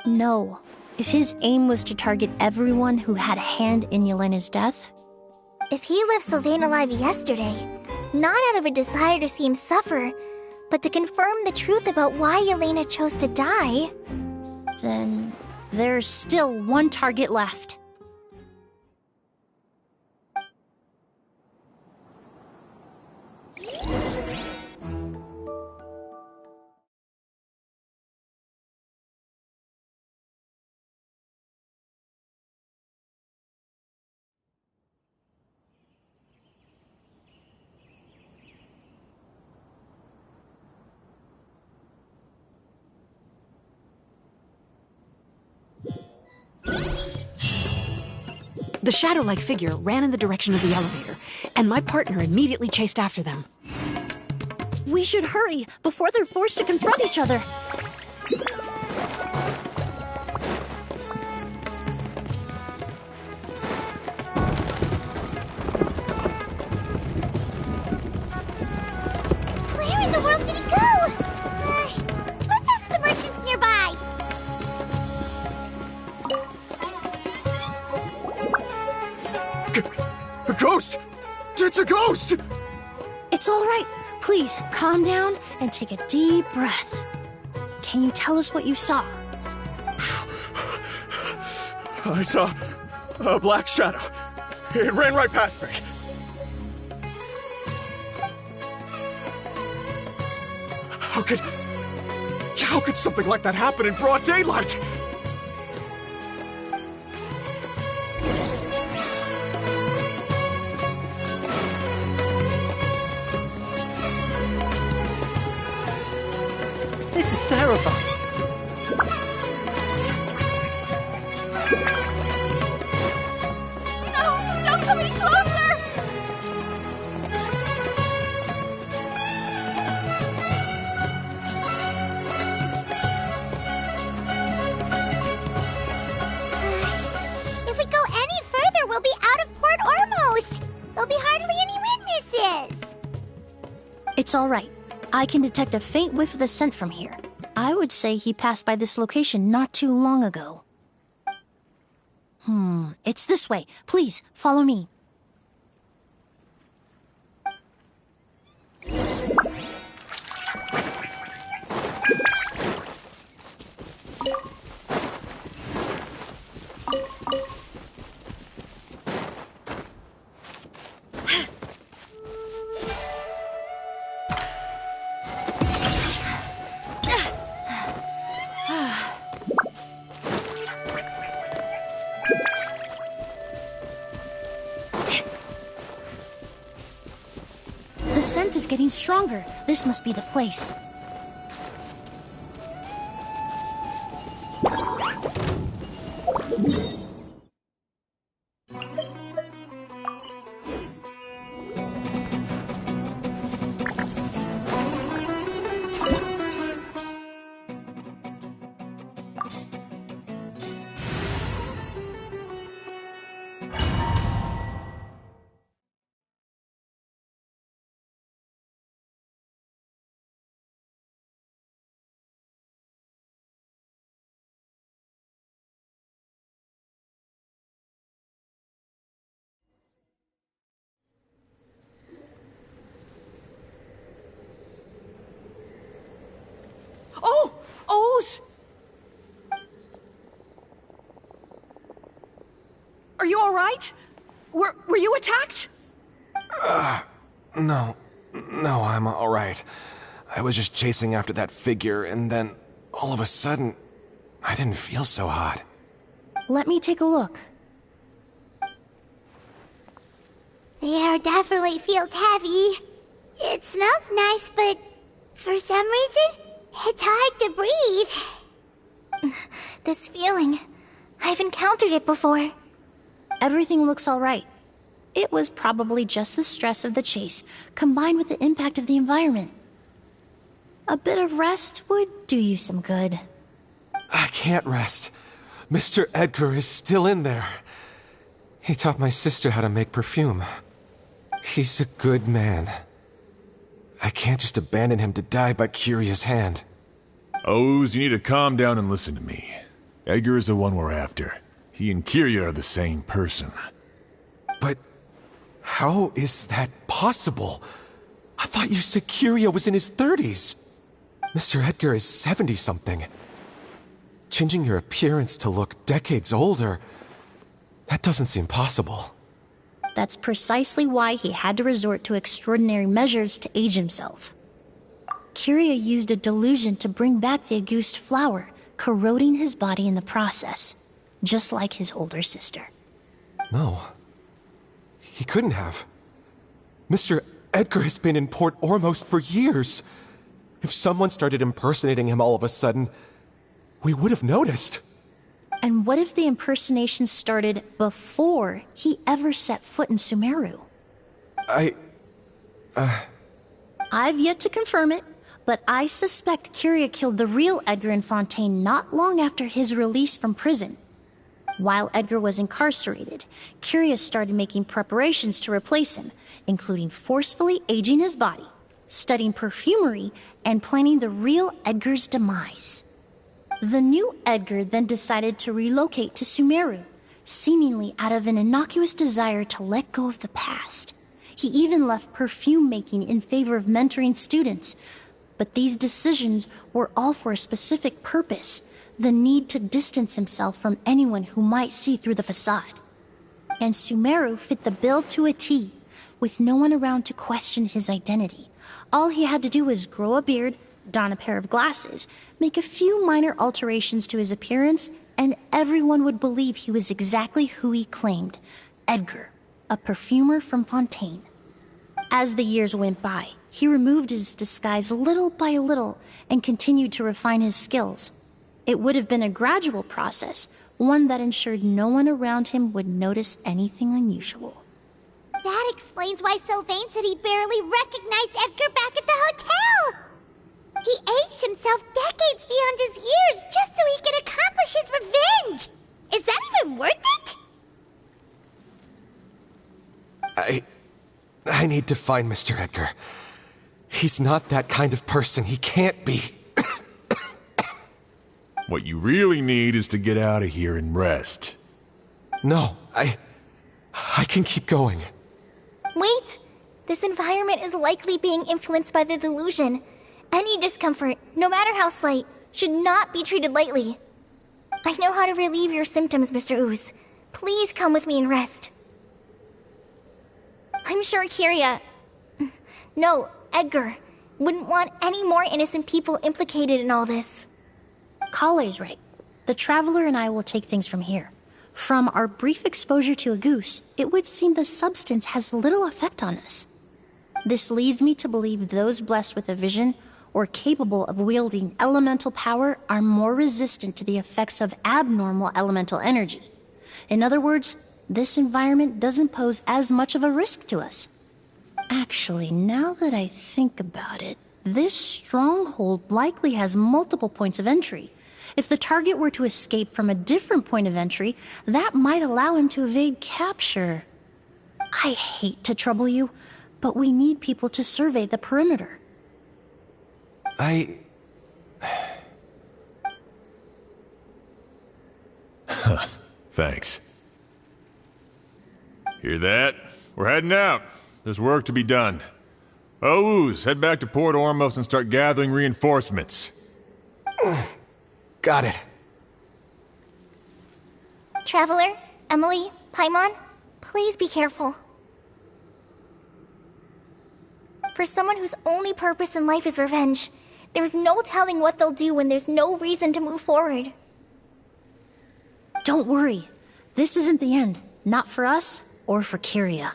No. If his aim was to target everyone who had a hand in Yelena's death... If he left Sylvain alive yesterday, not out of a desire to see him suffer, but to confirm the truth about why Yelena chose to die... Then there's still one target left. The shadow-like figure ran in the direction of the elevator, and my partner immediately chased after them. We should hurry before they're forced to confront each other. Where in the world did he go? Let's ask the merchants nearby. A ghost! It's a ghost! It's all right. Please, calm down and take a deep breath. Can you tell us what you saw? I saw a black shadow. It ran right past me. How could something like that happen in broad daylight? This is terrifying. No! Don't come any closer! If we go any further, we'll be out of Port Ormos. There'll be hardly any witnesses. It's all right. I can detect a faint whiff of the scent from here. I would say he passed by this location not too long ago. It's this way. Please, follow me. getting stronger. This must be the place. Oh! O's! Are you alright? Were you attacked? No, I'm alright. I was just chasing after that figure, and then, all of a sudden, I didn't feel so hot. Let me take a look. The air definitely feels heavy. It smells nice, but for some reason, it's hard to breathe. This feeling, I've encountered it before. Everything looks all right. It was probably just the stress of the chase, combined with the impact of the environment. A bit of rest would do you some good. I can't rest. Mr. Edgar is still in there. He taught my sister how to make perfume. He's a good man. I can't just abandon him to die by Kyria's hand. Oz, you need to calm down and listen to me. Edgar is the one we're after. He and Kyria are the same person. But how is that possible? I thought you said Kyria was in his 30s. Mr. Edgar is 70-something. Changing your appearance to look decades older, that doesn't seem possible. That's precisely why he had to resort to extraordinary measures to age himself. Kyria used a delusion to bring back the Auguste flower, corroding his body in the process, just like his older sister. No. He couldn't have. Mr. Edgar has been in Port Ormos for years. If someone started impersonating him all of a sudden, we would have noticed. And what if the impersonation started before he ever set foot in Sumeru? I've yet to confirm it, but I suspect Kyria killed the real Edgar in Fontaine not long after his release from prison. While Edgar was incarcerated, Kyria started making preparations to replace him, including forcefully aging his body, studying perfumery, and planning the real Edgar's demise. The new Edgar then decided to relocate to Sumeru, seemingly out of an innocuous desire to let go of the past. He even left perfume making in favor of mentoring students. But these decisions were all for a specific purpose: the need to distance himself from anyone who might see through the facade. And Sumeru fit the bill to a T, with no one around to question his identity. All he had to do was grow a beard, don a pair of glasses, make a few minor alterations to his appearance, and everyone would believe he was exactly who he claimed: Edgar, a perfumer from Fontaine. As the years went by, he removed his disguise little by little and continued to refine his skills. It would have been a gradual process, one that ensured no one around him would notice anything unusual. That explains why Sylvain said he barely recognized Edgar back at the hotel! He aged himself decades beyond his years just so he could accomplish his revenge! Is that even worth it? I need to find Mr. Edgar. He's not that kind of person. He can't be. What you really need is to get out of here and rest. No, I can keep going. Wait! This environment is likely being influenced by the delusion. Any discomfort, no matter how slight, should not be treated lightly. I know how to relieve your symptoms, Mr. Ooze. Please come with me and rest. I'm sure Kyria... No, Edgar wouldn't want any more innocent people implicated in all this. Kale's right. The Traveler and I will take things from here. From our brief exposure to a goose, it would seem the substance has little effect on us. This leads me to believe those blessed with a vision or capable of wielding elemental power are more resistant to the effects of abnormal elemental energy. In other words, this environment doesn't pose as much of a risk to us. Actually, now that I think about it, this stronghold likely has multiple points of entry. If the target were to escape from a different point of entry, that might allow him to evade capture. I hate to trouble you, but we need people to survey the perimeter. Thanks. Hear that? We're heading out. There's work to be done. Ooze, head back to Port Ormos and start gathering reinforcements. Got it. Traveler, Emily, Paimon, please be careful. For someone whose only purpose in life is revenge, there's no telling what they'll do when there's no reason to move forward. Don't worry. This isn't the end. Not for us or for Kyria.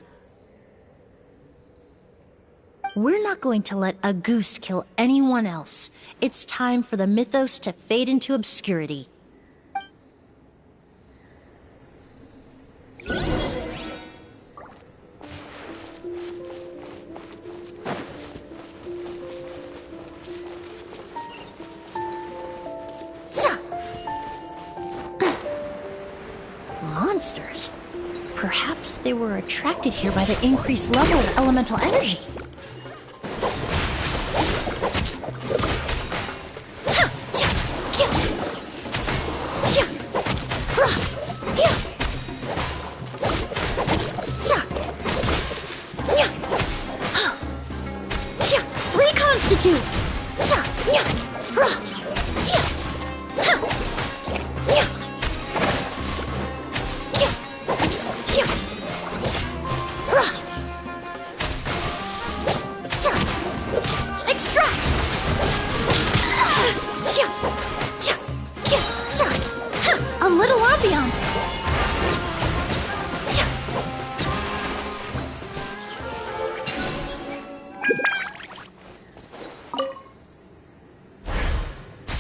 We're not going to let a goose kill anyone else. It's time for the mythos to fade into obscurity. Monsters. Perhaps they were attracted here by the increased level of elemental energy. Reconstitute! A little ambiance.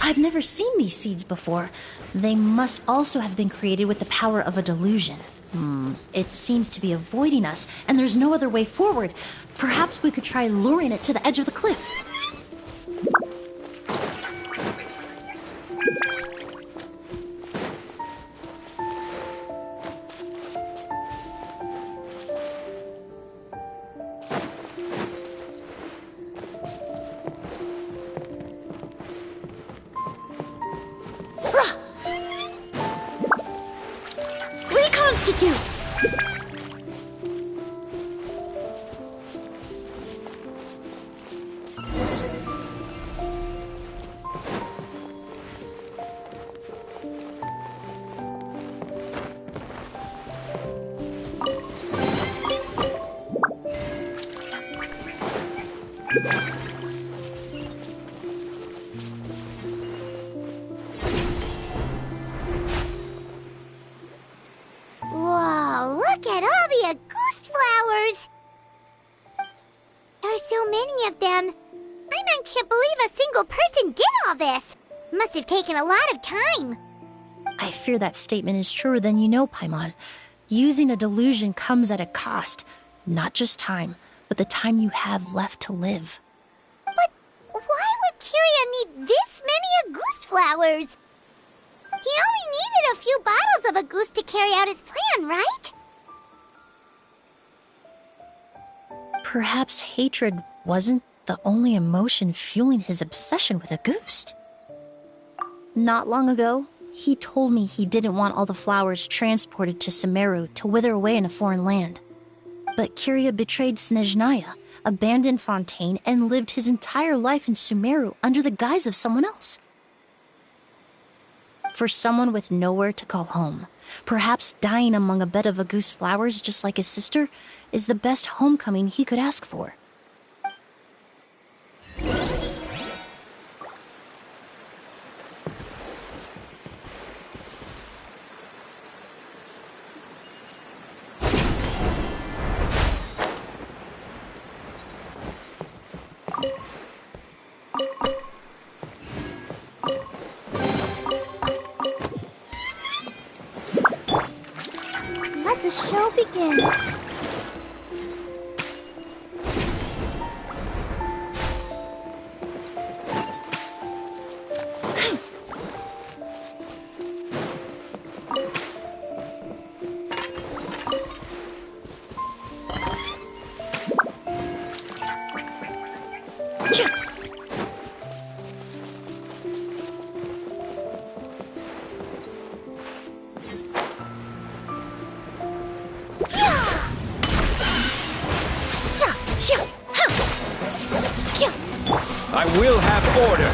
I've never seen these seeds before. They must also have been created with the power of a delusion. It seems to be avoiding us, and there's no other way forward. Perhaps we could try luring it to the edge of the cliff. Reconstitute! Whoa, look at all the Auguste flowers! There are so many of them. Paimon can't believe a single person did all this. Must have taken a lot of time. I fear that statement is truer than you know, Paimon. Using a delusion comes at a cost. Not just time, but the time you have left to live. But why would Kyria need this many Auguste flowers? He only needed a few bottles of Auguste to carry out his plan, right? Perhaps hatred wasn't the only emotion fueling his obsession with Auguste. Not long ago, he told me he didn't want all the flowers transported to Sumeru to wither away in a foreign land. But Kyria betrayed Snezhnaya, abandoned Fontaine, and lived his entire life in Sumeru under the guise of someone else. For someone with nowhere to call home, perhaps dying among a bed of Auguste flowers just like his sister is the best homecoming he could ask for. the show begin. I will have order.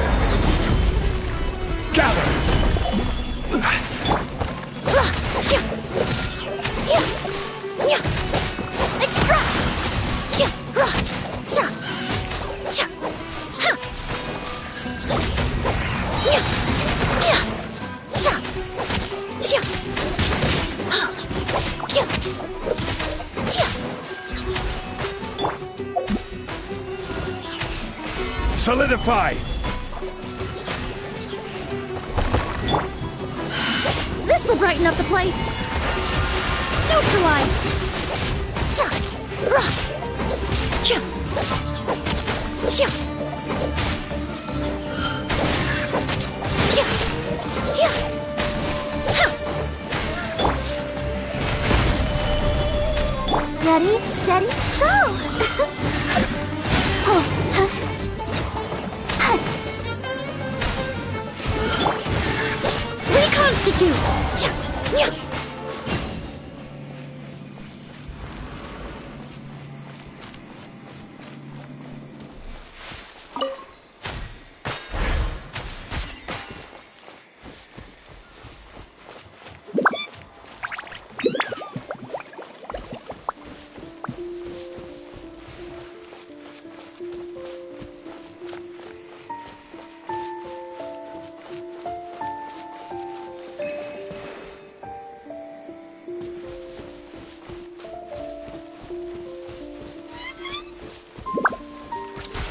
Gather. Solidify! This'll brighten up the place. Neutralize. Ready, steady, go! Reconstitute!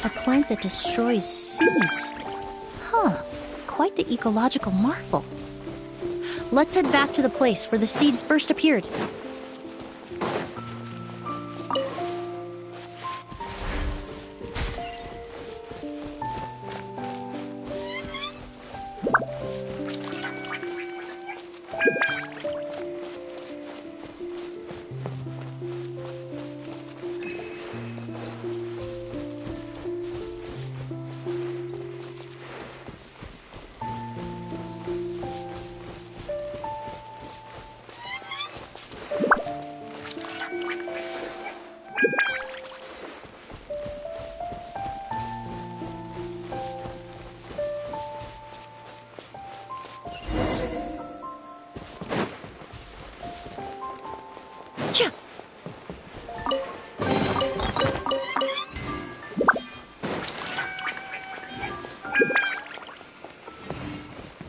A plant that destroys seeds. Huh. Quite the ecological marvel. Let's head back to the place where the seeds first appeared.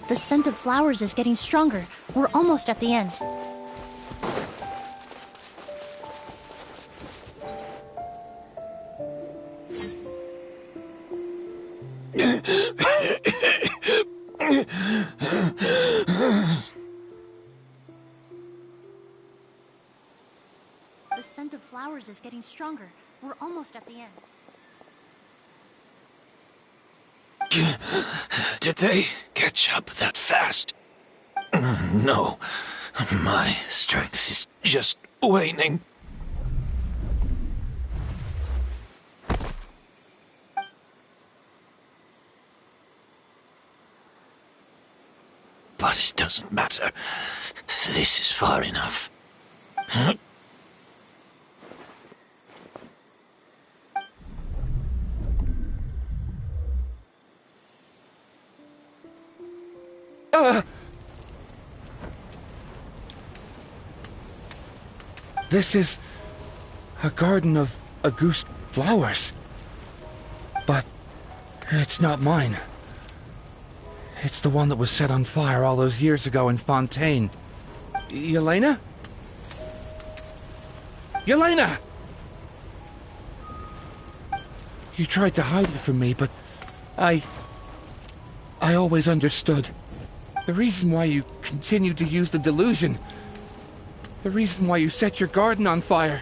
The scent of flowers is getting stronger. We're almost at the end. The scent of flowers is getting stronger. We're almost at the end. Did they catch up that fast? No. My strength is just waning. But it doesn't matter. This is far enough. This is a garden of Auguste flowers. But it's not mine. It's the one that was set on fire all those years ago in Fontaine. Yelena? Yelena! You tried to hide it from me, but I always understood. The reason why you continued to use the delusion The reason why you set your garden on fire.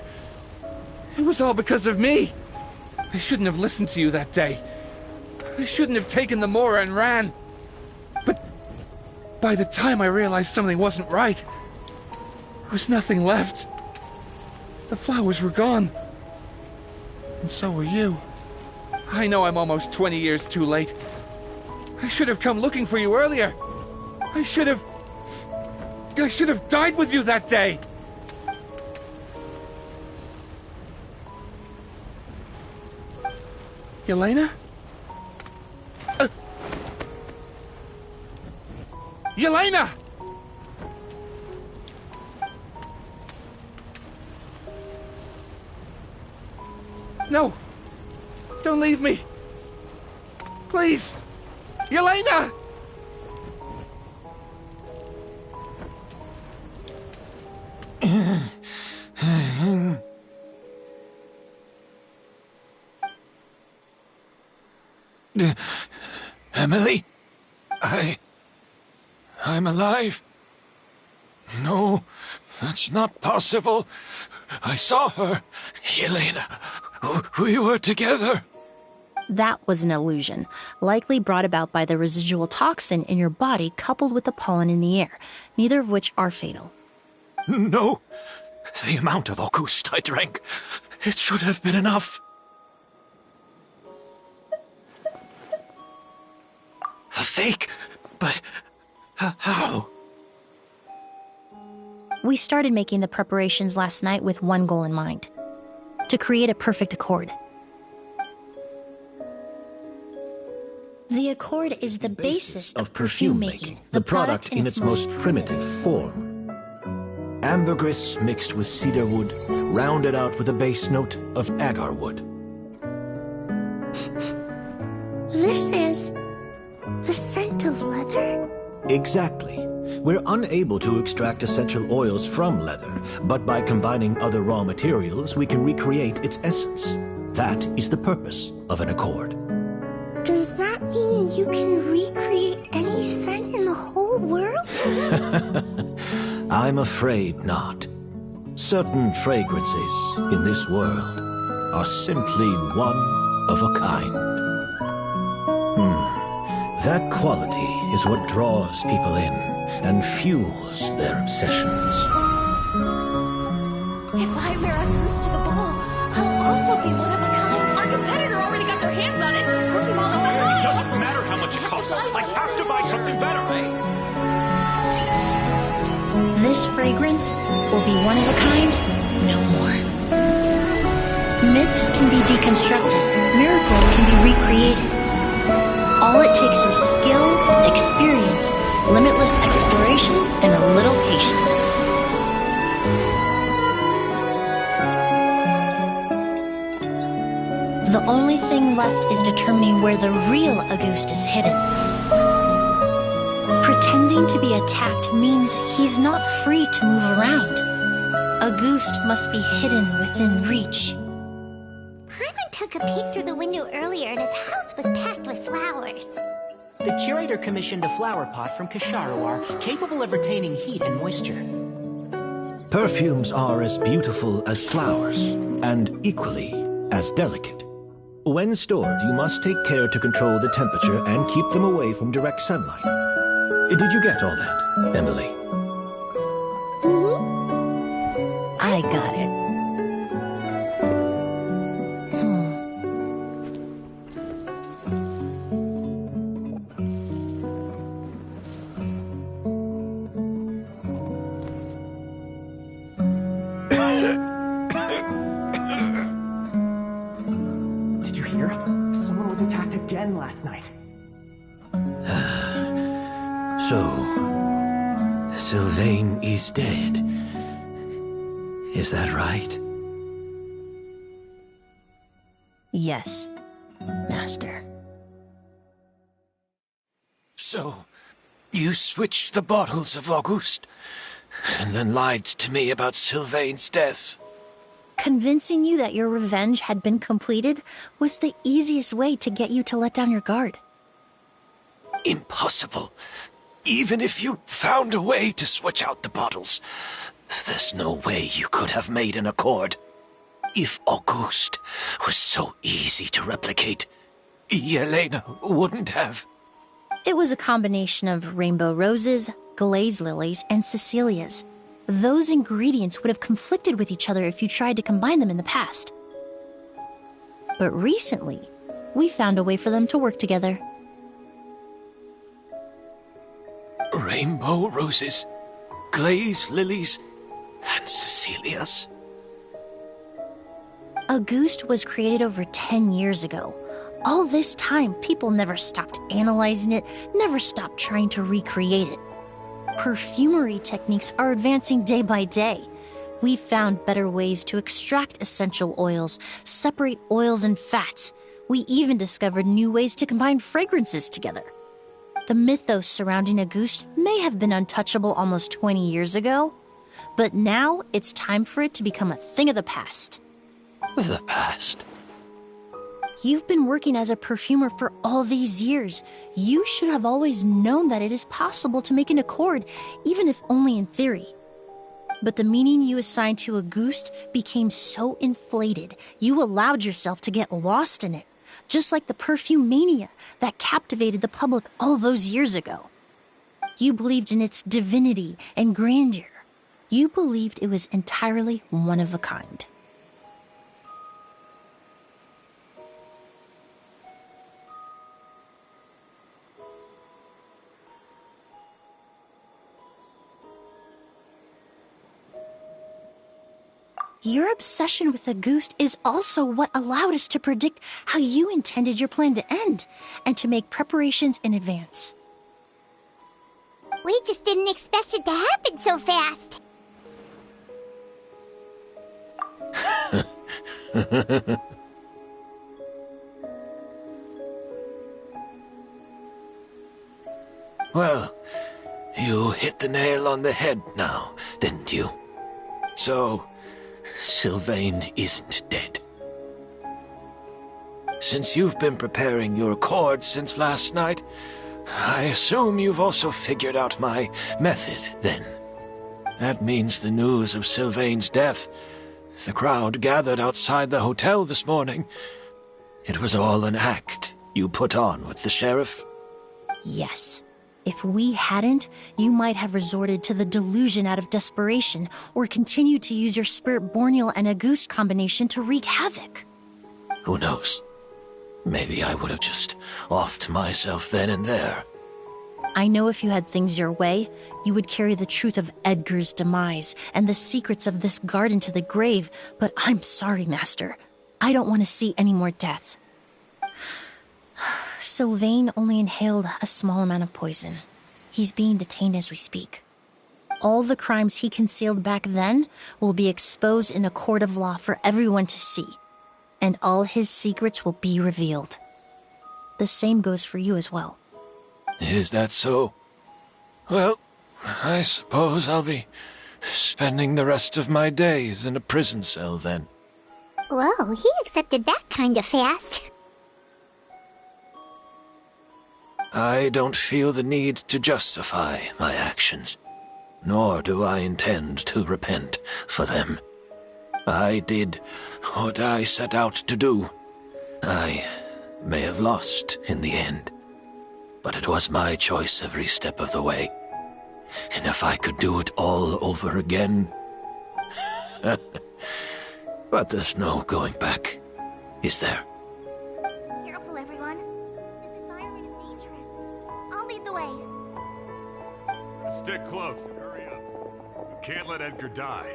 It was all because of me. I shouldn't have listened to you that day. I shouldn't have taken the Mora and ran. But by the time I realized something wasn't right, there was nothing left. The flowers were gone. And so were you. I know I'm almost 20 years too late. I should have come looking for you earlier. I should have died with you that day. Yelena? Yelena! No! Don't leave me! Please! Yelena! Emily? I'm alive. No, that's not possible. I saw her. Yelena, we were together. That was an illusion, likely brought about by the residual toxin in your body coupled with the pollen in the air, neither of which are fatal. No, the amount of August I drank, it should have been enough. A fake? But how? We started making the preparations last night with one goal in mind: to create a perfect accord. The accord is the basis of perfume making, the product in its most primitive form. Ambergris mixed with cedar wood, rounded out with a base note of agar wood. This is the scent of leather? Exactly. We're unable to extract essential oils from leather, but by combining other raw materials, we can recreate its essence. That is the purpose of an accord. Does that mean you can recreate any scent in the whole world? I'm afraid not. Certain fragrances in this world are simply one of a kind. That quality is what draws people in and fuels their obsessions. If I wear a goose to the ball, I'll also be one of a kind. Our competitor already got their hands on it. Hurry, It doesn't matter how much it costs. I have to buy something better. This fragrance will be one of a kind, no more. Myths can be deconstructed. Miracles can be recreated. All it takes is skill, experience, limitless exploration, and a little patience. The only thing left is determining where the real Auguste is hidden. Pretending to be attacked means he's not free to move around. Auguste must be hidden within reach. Paimon took a peek through the window earlier and his house was packed with flowers. The curator commissioned a flower pot from Kasharawar, capable of retaining heat and moisture. Perfumes are as beautiful as flowers, and equally as delicate. When stored, you must take care to control the temperature and keep them away from direct sunlight. Did you get all that, Emily? I got it. Did you hear? Someone was attacked again last night. So, Sylvain is dead. Is that right? Yes, Master. So, you switched the bottles of Auguste, and then lied to me about Sylvain's death. Convincing you that your revenge had been completed was the easiest way to get you to let down your guard. Impossible. Even if you found a way to switch out the bottles, There's no way you could have made an accord. If Auguste was so easy to replicate, Yelena wouldn't have. It was a combination of rainbow roses, glaze lilies, and Cecilias. Those ingredients would have conflicted with each other if you tried to combine them in the past. But recently, we found a way for them to work together. Rainbow roses, glaze lilies, and Cecilias. Auguste was created over 10 years ago. All this time, people never stopped analyzing it, never stopped trying to recreate it. Perfumery techniques are advancing day by day. We've found better ways to extract essential oils, separate oils and fats. We even discovered new ways to combine fragrances together. The mythos surrounding Auguste may have been untouchable almost 20 years ago, but now it's time for it to become a thing of the past. The past? You've been working as a perfumer for all these years. You should have always known that it is possible to make an accord, even if only in theory. But the meaning you assigned to Auguste became so inflated, you allowed yourself to get lost in it, just like the perfume mania that captivated the public all those years ago. You believed in its divinity and grandeur. You believed it was entirely one of a kind. Your obsession with Auguste is also what allowed us to predict how you intended your plan to end, and to make preparations in advance. We just didn't expect it to happen so fast. Well, you hit the nail on the head now, didn't you? So, Sylvain isn't dead. Since you've been preparing your accord since last night, I assume you've also figured out my method, then. That means the news of Sylvain's death. The crowd gathered outside the hotel this morning. It was all an act you put on with the sheriff? Yes. If we hadn't, you might have resorted to the delusion out of desperation, or continued to use your Spirit Borneal and Auguste combination to wreak havoc. Who knows? Maybe I would have just offed myself then and there. I know if you had things your way, you would carry the truth of Edgar's demise and the secrets of this garden to the grave, but I'm sorry, Master. I don't want to see any more death. Sylvain only inhaled a small amount of poison. He's being detained as we speak. All the crimes he concealed back then will be exposed in a court of law for everyone to see, and all his secrets will be revealed. The same goes for you as well. Is that so? Well, I suppose I'll be spending the rest of my days in a prison cell then. Whoa, he accepted that kind of fast. I don't feel the need to justify my actions, nor do I intend to repent for them. I did what I set out to do. I may have lost in the end, but it was my choice every step of the way. And if I could do it all over again... But there's no going back, is there? Careful, everyone. This environment is dangerous. I'll lead the way. Stick close and hurry up. You can't let Edgar die.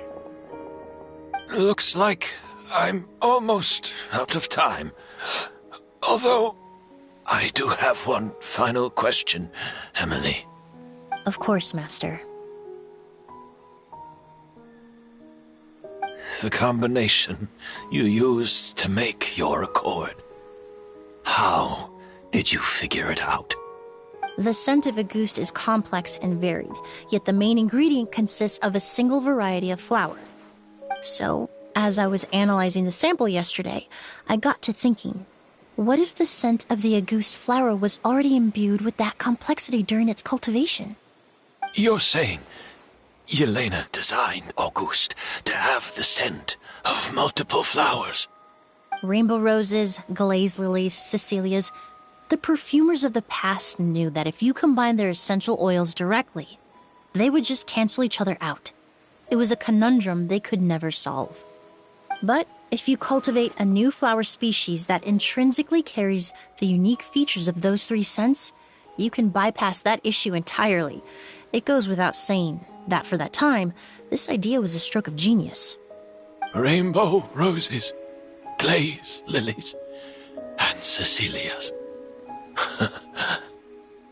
Looks like I'm almost out of time. Although, I do have one final question, Emily. Of course, Master. The combination you used to make your accord. How did you figure it out? The scent of Auguste is complex and varied, yet the main ingredient consists of a single variety of flower. So, as I was analyzing the sample yesterday, I got to thinking, what if the scent of the Auguste flower was already imbued with that complexity during its cultivation? You're saying Yelena designed Auguste to have the scent of multiple flowers. Rainbow roses, glaze lilies, Cecilias. The perfumers of the past knew that if you combined their essential oils directly, they would just cancel each other out. It was a conundrum they could never solve. But if you cultivate a new flower species that intrinsically carries the unique features of those three scents, you can bypass that issue entirely. It goes without saying that for that time, this idea was a stroke of genius. Rainbow roses, glaze lilies, and Cecilias.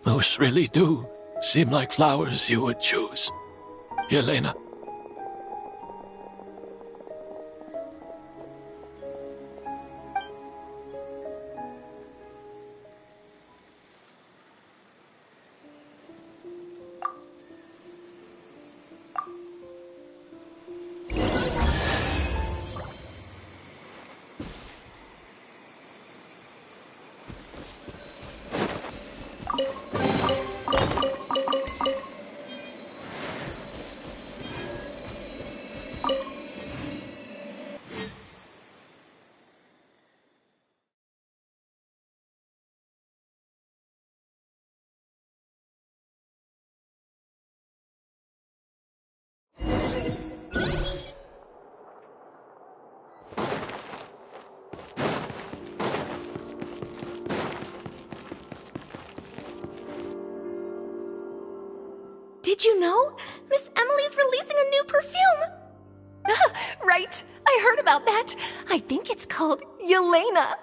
Those really do seem like flowers you would choose, Yelena. Did you know? Miss Emily's releasing a new perfume! Right, I heard about that. I think it's called Yelena.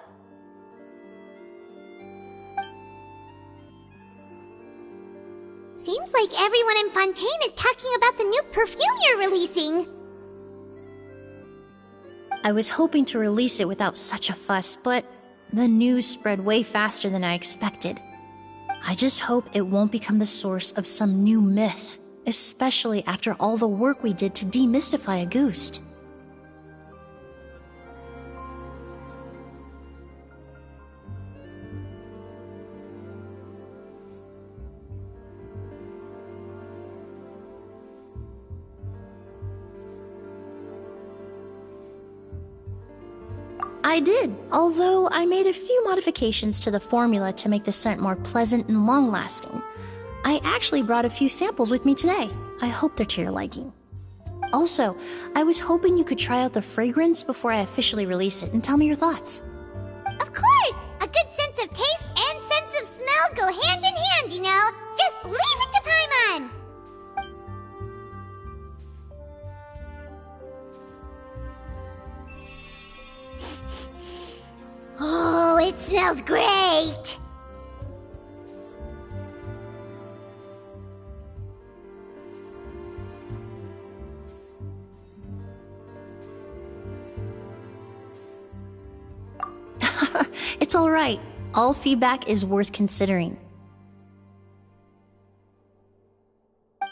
Seems like everyone in Fontaine is talking about the new perfume you're releasing. I was hoping to release it without such a fuss, but the news spread way faster than I expected. I just hope it won't become the source of some new myth, especially after all the work we did to demystify Auguste. I did, although I made a few modifications to the formula to make the scent more pleasant and long-lasting. I actually brought a few samples with me today. I hope they're to your liking. Also, I was hoping you could try out the fragrance before I officially release it and tell me your thoughts. Of course! A good sense of taste and sense of smell go hand in hand, you know? Just leave it to Paimon! Oh, it smells great! It's all right. All feedback is worth considering.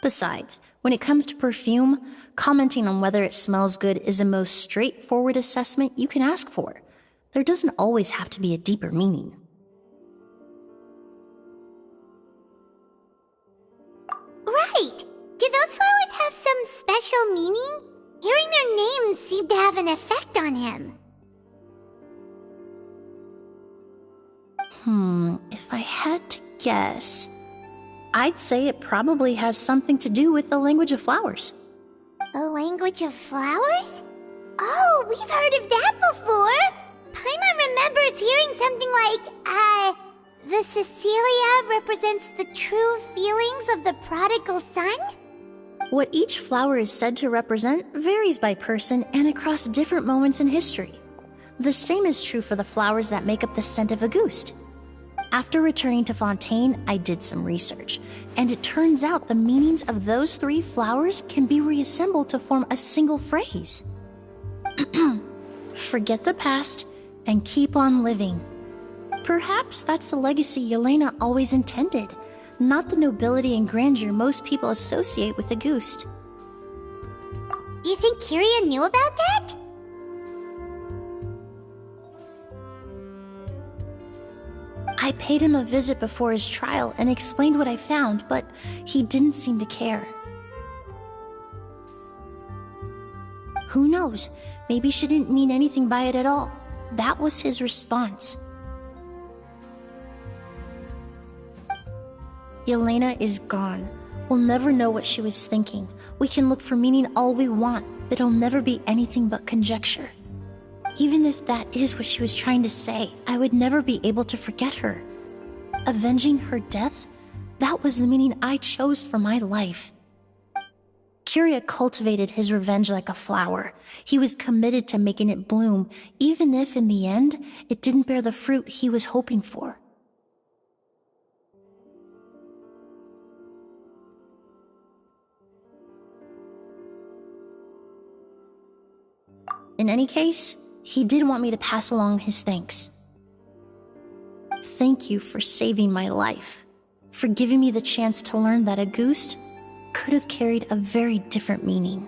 Besides, when it comes to perfume, commenting on whether it smells good is the most straightforward assessment you can ask for. There doesn't always have to be a deeper meaning. Right! Do those flowers have some special meaning? Hearing their names seemed to have an effect on him. If I had to guess, I'd say it probably has something to do with the language of flowers. The language of flowers? Oh, we've heard of that before! Paimon remembers hearing something like, the Cecilia represents the true feelings of the prodigal son? What each flower is said to represent varies by person and across different moments in history. The same is true for the flowers that make up the scent of Auguste. After returning to Fontaine, I did some research, and it turns out the meanings of those three flowers can be reassembled to form a single phrase. Forget the past and keep on living. Perhaps that's the legacy Yelena always intended, not the nobility and grandeur most people associate with Auguste. Do you think Kyria knew about that? I paid him a visit before his trial and explained what I found, but he didn't seem to care. Who knows? Maybe she didn't mean anything by it at all. That was his response. Yelena is gone. We'll never know what she was thinking. We can look for meaning all we want, but it'll never be anything but conjecture. Even if that is what she was trying to say, I would never be able to forget her. Avenging her death? That was the meaning I chose for my life. Kirya cultivated his revenge like a flower. He was committed to making it bloom, even if in the end, it didn't bear the fruit he was hoping for. In any case, he did want me to pass along his thanks. Thank you for saving my life, for giving me the chance to learn that a goose could have carried a very different meaning.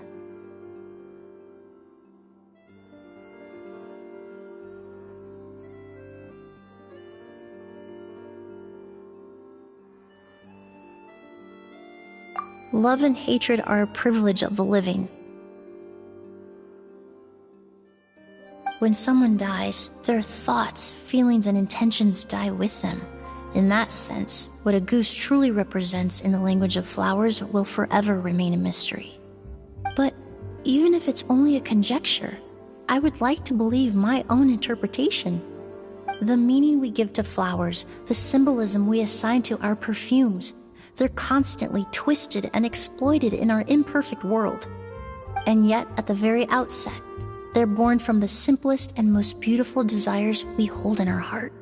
Love and hatred are a privilege of the living. When someone dies, their thoughts, feelings, and intentions die with them. In that sense, what a goose truly represents in the language of flowers will forever remain a mystery. But even if it's only a conjecture, I would like to believe my own interpretation. The meaning we give to flowers, the symbolism we assign to our perfumes, they're constantly twisted and exploited in our imperfect world. And yet, at the very outset, they're born from the simplest and most beautiful desires we hold in our heart.